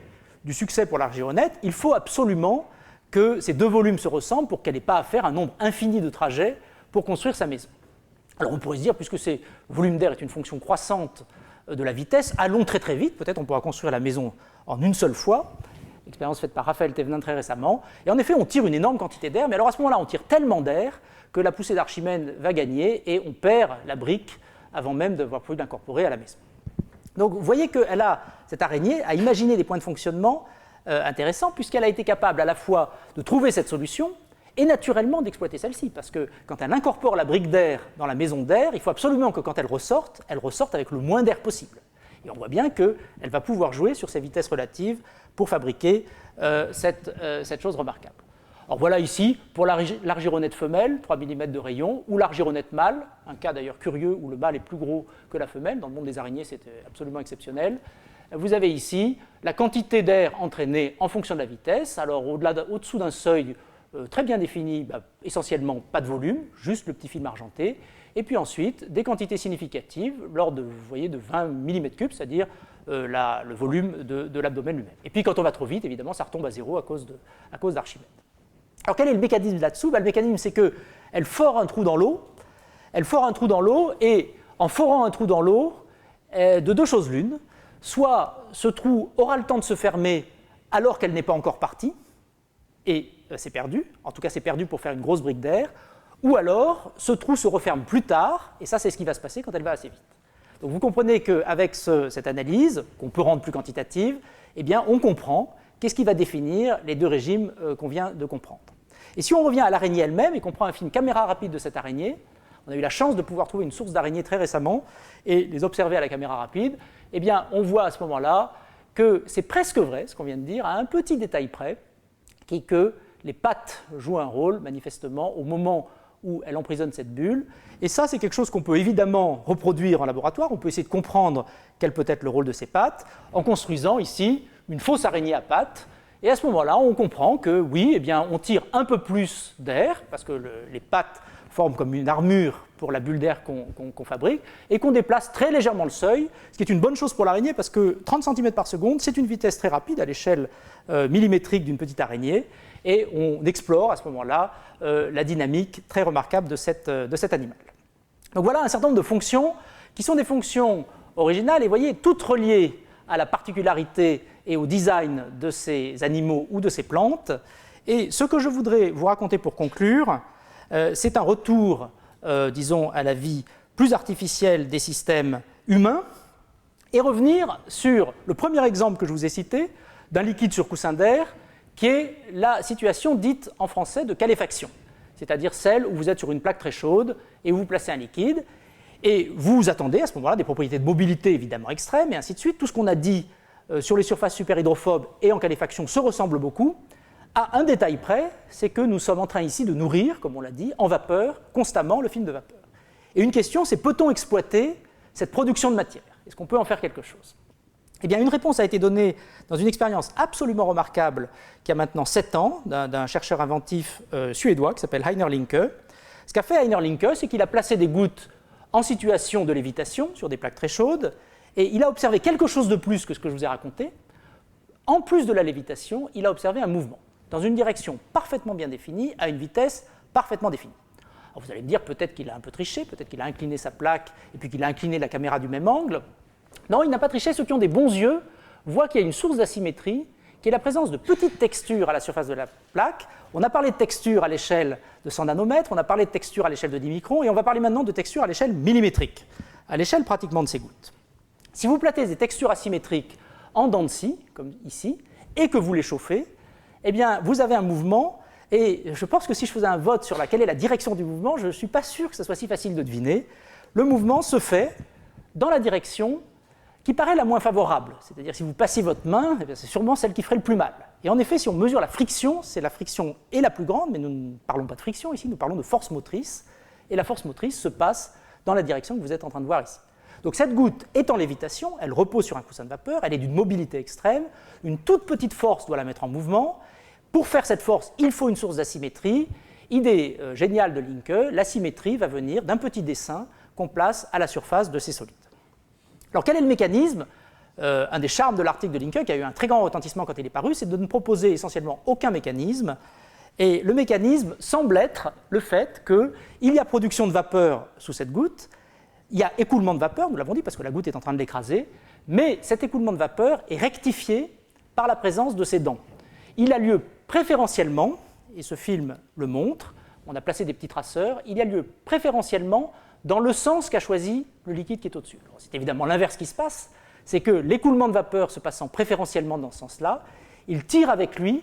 du succès pour l'argyronnette. Il faut absolument que ces deux volumes se ressemblent pour qu'elle n'ait pas à faire un nombre infini de trajets pour construire sa maison. Alors on pourrait se dire, puisque ce volume d'air est une fonction croissante de la vitesse, allons très très vite, peut-être on pourra construire la maison en une seule fois, expérience faite par Raphaël Thévenin très récemment, et en effet on tire une énorme quantité d'air, mais alors à ce moment-là on tire tellement d'air que la poussée d'Archimède va gagner et on perd la brique avant même d'avoir pu l'incorporer à la maison. Donc vous voyez que cette araignée a imaginé des points de fonctionnement intéressants, puisqu'elle a été capable à la fois de trouver cette solution et naturellement d'exploiter celle-ci, parce que quand elle incorpore la brique d'air dans la maison d'air, il faut absolument que quand elle ressorte avec le moins d'air possible. Et on voit bien qu'elle va pouvoir jouer sur ces vitesses relatives pour fabriquer cette chose remarquable. Alors voilà ici, pour l'argyronnette femelle, 3 mm de rayon, ou l'argyronnette mâle, un cas d'ailleurs curieux où le mâle est plus gros que la femelle, dans le monde des araignées c'est absolument exceptionnel. Vous avez ici la quantité d'air entraînée en fonction de la vitesse, alors au-dessous d'un seuil très bien défini, essentiellement pas de volume, juste le petit film argenté, et puis ensuite des quantités significatives, l'ordre de 20 mm3, c'est-à-dire le volume de l'abdomen lui-même. Et puis quand on va trop vite, évidemment, ça retombe à zéro à cause d'Archimède. Alors quel est le mécanisme là-dessous ? Le mécanisme, c'est qu'elle fore un trou dans l'eau, et en forant un trou dans l'eau, de deux choses l'une, soit ce trou aura le temps de se fermer alors qu'elle n'est pas encore partie, et c'est perdu, en tout cas c'est perdu pour faire une grosse brique d'air, ou alors ce trou se referme plus tard, et ça c'est ce qui va se passer quand elle va assez vite. Donc vous comprenez qu'avec cette analyse, qu'on peut rendre plus quantitative, eh bien on comprend qu'est-ce qui va définir les deux régimes qu'on vient de comprendre. Et si on revient à l'araignée elle-même et qu'on prend un film caméra rapide de cette araignée, on a eu la chance de pouvoir trouver une source d'araignées très récemment et les observer à la caméra rapide, eh bien on voit à ce moment-là que c'est presque vrai, ce qu'on vient de dire, à un petit détail près, qui est que les pattes jouent un rôle, manifestement, au moment où elle emprisonne cette bulle. Et ça, c'est quelque chose qu'on peut évidemment reproduire en laboratoire. On peut essayer de comprendre quel peut être le rôle de ces pattes, en construisant ici une fausse araignée à pattes. Et à ce moment-là, on comprend que oui, eh bien, on tire un peu plus d'air, parce que les pattes forment comme une armure pour la bulle d'air qu'on fabrique, et qu'on déplace très légèrement le seuil, ce qui est une bonne chose pour l'araignée, parce que 30 cm par seconde, c'est une vitesse très rapide à l'échelle millimétrique d'une petite araignée, et on explore à ce moment-là la dynamique très remarquable de cet animal. Donc voilà un certain nombre de fonctions qui sont des fonctions originales, et vous voyez, toutes reliées à la particularité et au design de ces animaux ou de ces plantes. Et ce que je voudrais vous raconter pour conclure, c'est un retour, disons, à la vie plus artificielle des systèmes humains, et revenir sur le premier exemple que je vous ai cité, d'un liquide sur coussin d'air, qui est la situation dite en français de qualifaction, c'est-à-dire celle où vous êtes sur une plaque très chaude et où vous placez un liquide, et vous attendez à ce moment-là des propriétés de mobilité évidemment extrêmes, et ainsi de suite. Tout ce qu'on a dit sur les surfaces superhydrophobes et en qualifaction se ressemble beaucoup, à un détail près, c'est que nous sommes en train ici de nourrir, comme on l'a dit, en vapeur, constamment le film de vapeur. Et une question, c'est peut-on exploiter cette production de matière? Est-ce qu'on peut en faire quelque chose? Eh bien, une réponse a été donnée dans une expérience absolument remarquable qui a maintenant 7 ans, d'un chercheur inventif suédois qui s'appelle Heiner Linke. Ce qu'a fait Heiner Linke, c'est qu'il a placé des gouttes en situation de lévitation sur des plaques très chaudes, et il a observé quelque chose de plus que ce que je vous ai raconté. En plus de la lévitation, il a observé un mouvement dans une direction parfaitement bien définie, à une vitesse parfaitement définie. Alors vous allez me dire, peut-être qu'il a un peu triché, peut-être qu'il a incliné sa plaque et puis qu'il a incliné la caméra du même angle. Non, il n'a pas triché. Ceux qui ont des bons yeux voient qu'il y a une source d'asymétrie, qui est la présence de petites textures à la surface de la plaque. On a parlé de textures à l'échelle de 100 nanomètres, on a parlé de textures à l'échelle de 10 microns, et on va parler maintenant de textures à l'échelle millimétrique, à l'échelle pratiquement de ces gouttes. Si vous platez des textures asymétriques en dents de scie, comme ici, et que vous les chauffez, eh bien, vous avez un mouvement, et je pense que si je faisais un vote sur quelle est la direction du mouvement, je ne suis pas sûr que ce soit si facile de deviner. Le mouvement se fait dans la direction qui paraît la moins favorable. C'est-à-dire, si vous passez votre main, eh bien, c'est sûrement celle qui ferait le plus mal. Et en effet, si on mesure la friction, c'est la friction est la plus grande, mais nous ne parlons pas de friction ici, nous parlons de force motrice, et la force motrice se passe dans la direction que vous êtes en train de voir ici. Donc cette goutte est en lévitation, elle repose sur un coussin de vapeur, elle est d'une mobilité extrême, une toute petite force doit la mettre en mouvement. Pour faire cette force, il faut une source d'asymétrie. Idée géniale de Linke, l'asymétrie va venir d'un petit dessin qu'on place à la surface de ces solides. Alors quel est le mécanisme? Un des charmes de l'article de Linke, qui a eu un très grand retentissement quand il est paru, c'est de ne proposer essentiellement aucun mécanisme. Et le mécanisme semble être le fait qu'il y a production de vapeur sous cette goutte, il y a écoulement de vapeur, nous l'avons dit, parce que la goutte est en train de l'écraser, mais cet écoulement de vapeur est rectifié par la présence de ces dents. Il a lieu préférentiellement, et ce film le montre, on a placé des petits traceurs, il a lieu préférentiellement dans le sens qu'a choisi le liquide qui est au-dessus. C'est évidemment l'inverse qui se passe, c'est que l'écoulement de vapeur se passant préférentiellement dans ce sens-là, il tire avec lui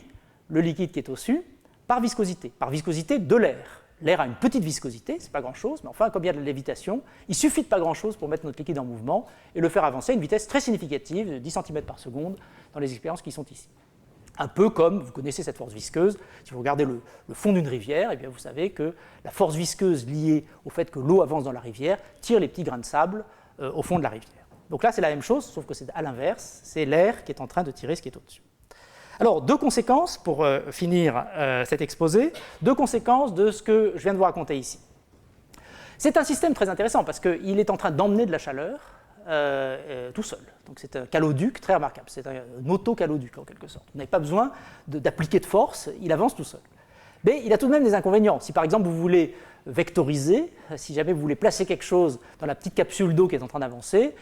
le liquide qui est au-dessus par viscosité de l'air. L'air a une petite viscosité, c'est pas grand-chose, mais enfin, comme il y a de la lévitation, il suffit de pas grand-chose pour mettre notre liquide en mouvement et le faire avancer à une vitesse très significative, de 10 cm par seconde, dans les expériences qui sont ici. Un peu comme, vous connaissez cette force visqueuse, si vous regardez le fond d'une rivière, eh bien vous savez que la force visqueuse liée au fait que l'eau avance dans la rivière tire les petits grains de sable au fond de la rivière. Donc là, c'est la même chose, sauf que c'est à l'inverse, c'est l'air qui est en train de tirer ce qui est au-dessus. Alors, deux conséquences, pour finir cet exposé, deux conséquences de ce que je viens de vous raconter ici. C'est un système très intéressant parce qu'il est en train d'emmener de la chaleur tout seul. Donc c'est un caloduc très remarquable, c'est un auto-caloduc en quelque sorte. Vous n'avez pas besoin d'appliquer de force, il avance tout seul. Mais il a tout de même des inconvénients. Si par exemple vous voulez vectoriser, si jamais vous voulez placer quelque chose dans la petite capsule d'eau qui est en train d'avancer,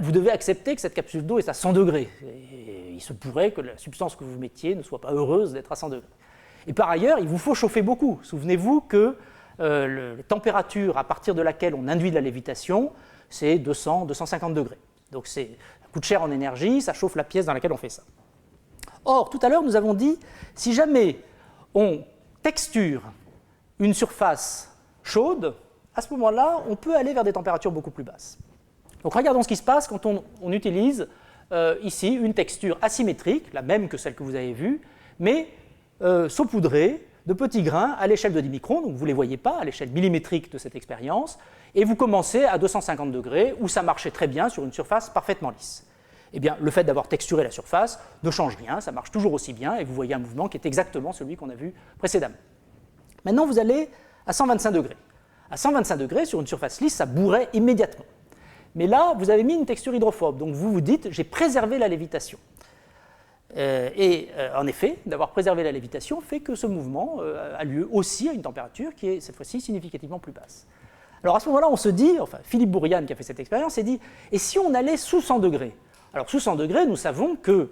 vous devez accepter que cette capsule d'eau est à 100 degrés. Et il se pourrait que la substance que vous mettiez ne soit pas heureuse d'être à 100 degrés. Et par ailleurs, il vous faut chauffer beaucoup. Souvenez-vous que la température à partir de laquelle on induit de la lévitation, c'est 200-250 degrés. Donc ça coûte cher en énergie, ça chauffe la pièce dans laquelle on fait ça. Or, tout à l'heure, nous avons dit, si jamais on texture une surface chaude, à ce moment-là, on peut aller vers des températures beaucoup plus basses. Donc regardons ce qui se passe quand on utilise ici une texture asymétrique, la même que celle que vous avez vue, mais saupoudrée de petits grains à l'échelle de 10 microns, donc vous ne les voyez pas à l'échelle millimétrique de cette expérience, et vous commencez à 250 degrés, où ça marchait très bien sur une surface parfaitement lisse. eh bien, le fait d'avoir texturé la surface ne change rien, ça marche toujours aussi bien, et vous voyez un mouvement qui est exactement celui qu'on a vu précédemment. Maintenant, vous allez à 125 degrés. À 125 degrés, sur une surface lisse, ça bourrait immédiatement. Mais là, vous avez mis une texture hydrophobe, donc vous vous dites, j'ai préservé la lévitation. En effet, d'avoir préservé la lévitation fait que ce mouvement a lieu aussi à une température qui est cette fois-ci significativement plus basse. Alors à ce moment-là, on se dit, enfin Philippe Bourriane qui a fait cette expérience, s'est dit, et si on allait sous 100 degrés? Alors sous 100 degrés, nous savons qu'il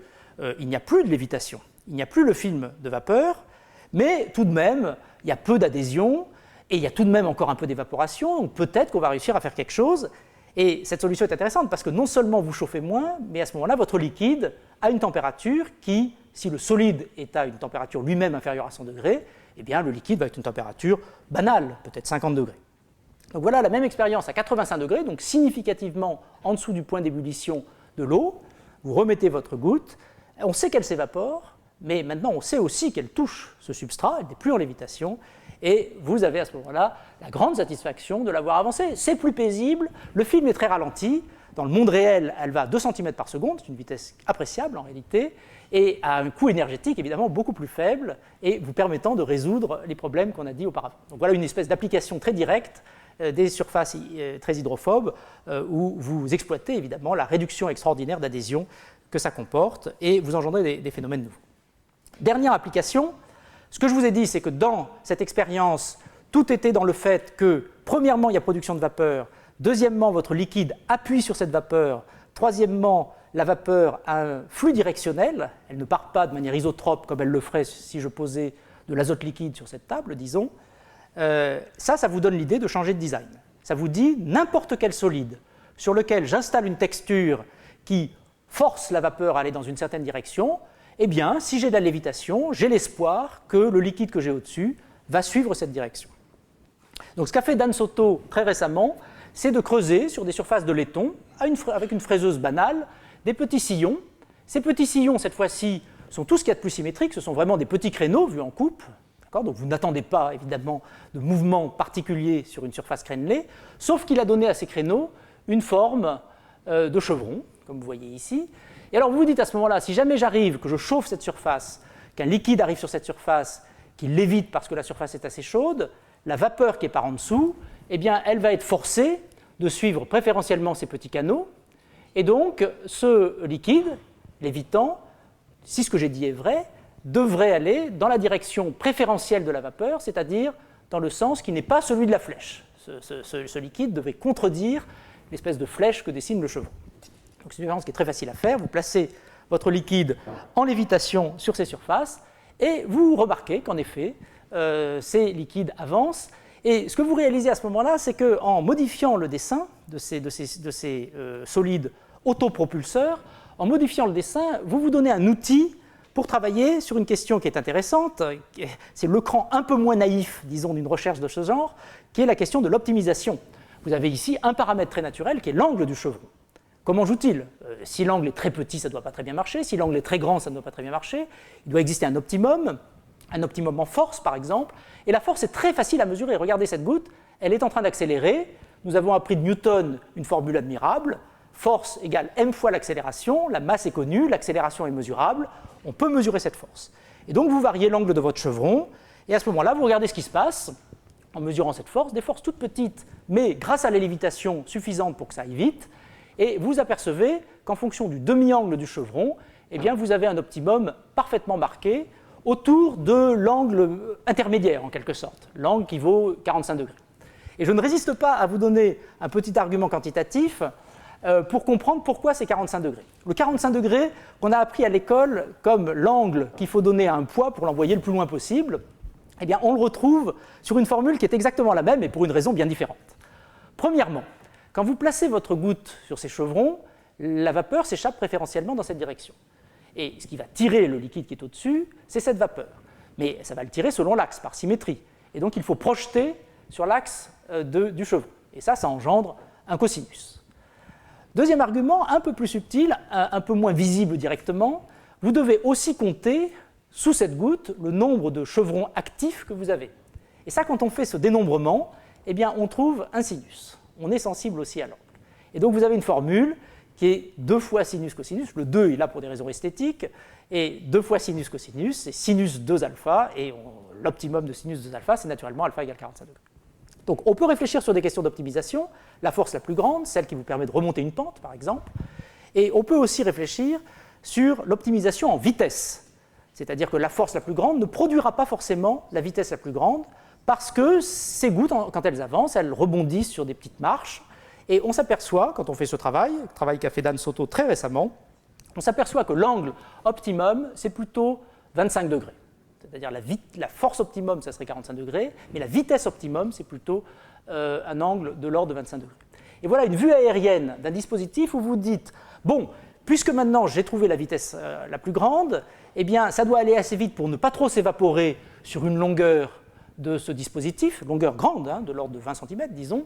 n'y a plus de lévitation, il n'y a plus le film de vapeur, mais tout de même, il y a peu d'adhésion, et il y a tout de même encore un peu d'évaporation, donc peut-être qu'on va réussir à faire quelque chose. Et cette solution est intéressante parce que non seulement vous chauffez moins, mais à ce moment-là, votre liquide a une température qui, si le solide est à une température lui-même inférieure à 100 degrés, eh bien le liquide va être une température banale, peut-être 50 degrés. Donc voilà la même expérience à 85 degrés, donc significativement en dessous du point d'ébullition de l'eau. Vous remettez votre goutte, on sait qu'elle s'évapore, mais maintenant on sait aussi qu'elle touche ce substrat, elle n'est plus en lévitation, et vous avez à ce moment-là la grande satisfaction de l'avoir avancé. C'est plus paisible, le film est très ralenti, dans le monde réel, elle va à 2 cm par seconde, c'est une vitesse appréciable en réalité, et à un coût énergétique évidemment beaucoup plus faible, et vous permettant de résoudre les problèmes qu'on a dit auparavant. Donc voilà une espèce d'application très directe des surfaces très hydrophobes, où vous exploitez évidemment la réduction extraordinaire d'adhésion que ça comporte, et vous engendrez des phénomènes nouveaux. Dernière application, ce que je vous ai dit, c'est que dans cette expérience, tout était dans le fait que, premièrement, il y a production de vapeur, deuxièmement, votre liquide appuie sur cette vapeur, troisièmement, la vapeur a un flux directionnel, elle ne part pas de manière isotrope comme elle le ferait si je posais de l'azote liquide sur cette table, disons. Ça vous donne l'idée de changer de design. Ça vous dit n'importe quel solide sur lequel j'installe une texture qui force la vapeur à aller dans une certaine direction, eh bien, si j'ai de la lévitation, j'ai l'espoir que le liquide que j'ai au-dessus va suivre cette direction. Donc ce qu'a fait Dan Soto très récemment, c'est de creuser sur des surfaces de laiton, avec une fraiseuse banale, des petits sillons. Ces petits sillons, cette fois-ci, sont tout ce qu'il y a de plus symétrique, ce sont vraiment des petits créneaux vus en coupe. Donc vous n'attendez pas évidemment de mouvement particulier sur une surface crénelée, sauf qu'il a donné à ces créneaux une forme de chevron, comme vous voyez ici. Et alors vous vous dites à ce moment-là, si jamais j'arrive, que je chauffe cette surface, qu'un liquide arrive sur cette surface, qu'il l'évite parce que la surface est assez chaude, la vapeur qui est par en dessous, eh bien elle va être forcée de suivre préférentiellement ces petits canaux, et donc ce liquide, l'évitant, si ce que j'ai dit est vrai, devrait aller dans la direction préférentielle de la vapeur, c'est-à-dire dans le sens qui n'est pas celui de la flèche. Ce liquide devait contredire l'espèce de flèche que dessine le chevron. Donc c'est une expérience qui est très facile à faire. Vous placez votre liquide en lévitation sur ces surfaces et vous remarquez qu'en effet, ces liquides avancent. Et ce que vous réalisez à ce moment-là, c'est qu'en modifiant le dessin de ces solides autopropulseurs, en modifiant le dessin, vous vous donnez un outil pour travailler sur une question qui est intéressante, c'est le cran un peu moins naïf, disons, d'une recherche de ce genre, qui est la question de l'optimisation. Vous avez ici un paramètre très naturel qui est l'angle du chevron. Comment joue-t-il? Si l'angle est très petit, ça ne doit pas très bien marcher. Si l'angle est très grand, ça ne doit pas très bien marcher. Il doit exister un optimum en force par exemple. Et la force est très facile à mesurer. Regardez cette goutte, elle est en train d'accélérer. Nous avons appris de Newton une formule admirable. Force égale m fois l'accélération, la masse est connue, l'accélération est mesurable, on peut mesurer cette force. Et donc vous variez l'angle de votre chevron, et à ce moment-là, vous regardez ce qui se passe en mesurant cette force, des forces toutes petites, mais grâce à la lévitation suffisante pour que ça aille vite, et vous apercevez qu'en fonction du demi-angle du chevron, eh bien, vous avez un optimum parfaitement marqué autour de l'angle intermédiaire, en quelque sorte, l'angle qui vaut 45 degrés. Et je ne résiste pas à vous donner un petit argument quantitatif pour comprendre pourquoi c'est 45 degrés. Le 45 degrés qu'on a appris à l'école comme l'angle qu'il faut donner à un poids pour l'envoyer le plus loin possible, eh bien, on le retrouve sur une formule qui est exactement la même, mais pour une raison bien différente. Premièrement, quand vous placez votre goutte sur ces chevrons, la vapeur s'échappe préférentiellement dans cette direction. Et ce qui va tirer le liquide qui est au-dessus, c'est cette vapeur. Mais ça va le tirer selon l'axe, par symétrie. Et donc il faut projeter sur l'axe du chevron. Et ça engendre un cosinus. Deuxième argument, un peu plus subtil, un peu moins visible directement, vous devez aussi compter, sous cette goutte, le nombre de chevrons actifs que vous avez. Et ça, quand on fait ce dénombrement, eh bien, on trouve un sinus. On est sensible aussi à l'angle. Et donc vous avez une formule qui est 2 fois sinus cosinus. Le 2 est là pour des raisons esthétiques, et 2 fois sinus cosinus, c'est sinus 2 alpha, et l'optimum de sinus 2 alpha, c'est naturellement alpha égale 45 degrés. Donc on peut réfléchir sur des questions d'optimisation, la force la plus grande, celle qui vous permet de remonter une pente par exemple, et on peut aussi réfléchir sur l'optimisation en vitesse, c'est-à-dire que la force la plus grande ne produira pas forcément la vitesse la plus grande, parce que ces gouttes, quand elles avancent, elles rebondissent sur des petites marches, et on s'aperçoit, quand on fait ce travail qu'a fait Dan Soto très récemment, on s'aperçoit que l'angle optimum, c'est plutôt 25 degrés. C'est-à-dire la force optimum, ça serait 45 degrés, mais la vitesse optimum, c'est plutôt un angle de l'ordre de 25 degrés. Et voilà une vue aérienne d'un dispositif où vous dites, bon, puisque maintenant j'ai trouvé la vitesse la plus grande, eh bien ça doit aller assez vite pour ne pas trop s'évaporer sur une longueur de ce dispositif, longueur grande, de l'ordre de 20 cm, disons.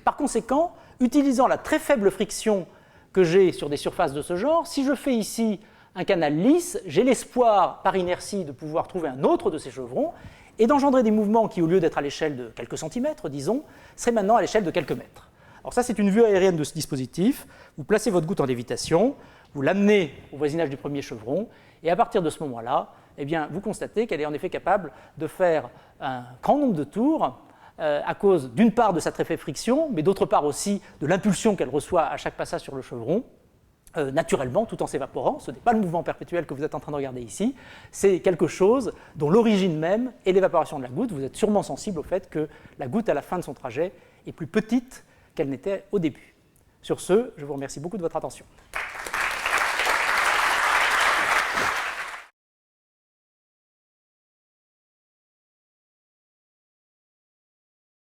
Par conséquent, utilisant la très faible friction que j'ai sur des surfaces de ce genre, si je fais ici un canal lisse, j'ai l'espoir, par inertie, de pouvoir trouver un autre de ces chevrons et d'engendrer des mouvements qui, au lieu d'être à l'échelle de quelques centimètres, disons, seraient maintenant à l'échelle de quelques mètres. Alors ça, c'est une vue aérienne de ce dispositif. Vous placez votre goutte en lévitation, vous l'amenez au voisinage du premier chevron, et à partir de ce moment-là, eh bien, vous constatez qu'elle est en effet capable de faire un grand nombre de tours à cause d'une part de sa très faible friction, mais d'autre part aussi de l'impulsion qu'elle reçoit à chaque passage sur le chevron, naturellement, tout en s'évaporant. Ce n'est pas le mouvement perpétuel que vous êtes en train de regarder ici, c'est quelque chose dont l'origine même est l'évaporation de la goutte. Vous êtes sûrement sensible au fait que la goutte, à la fin de son trajet, est plus petite qu'elle n'était au début. Sur ce, je vous remercie beaucoup de votre attention.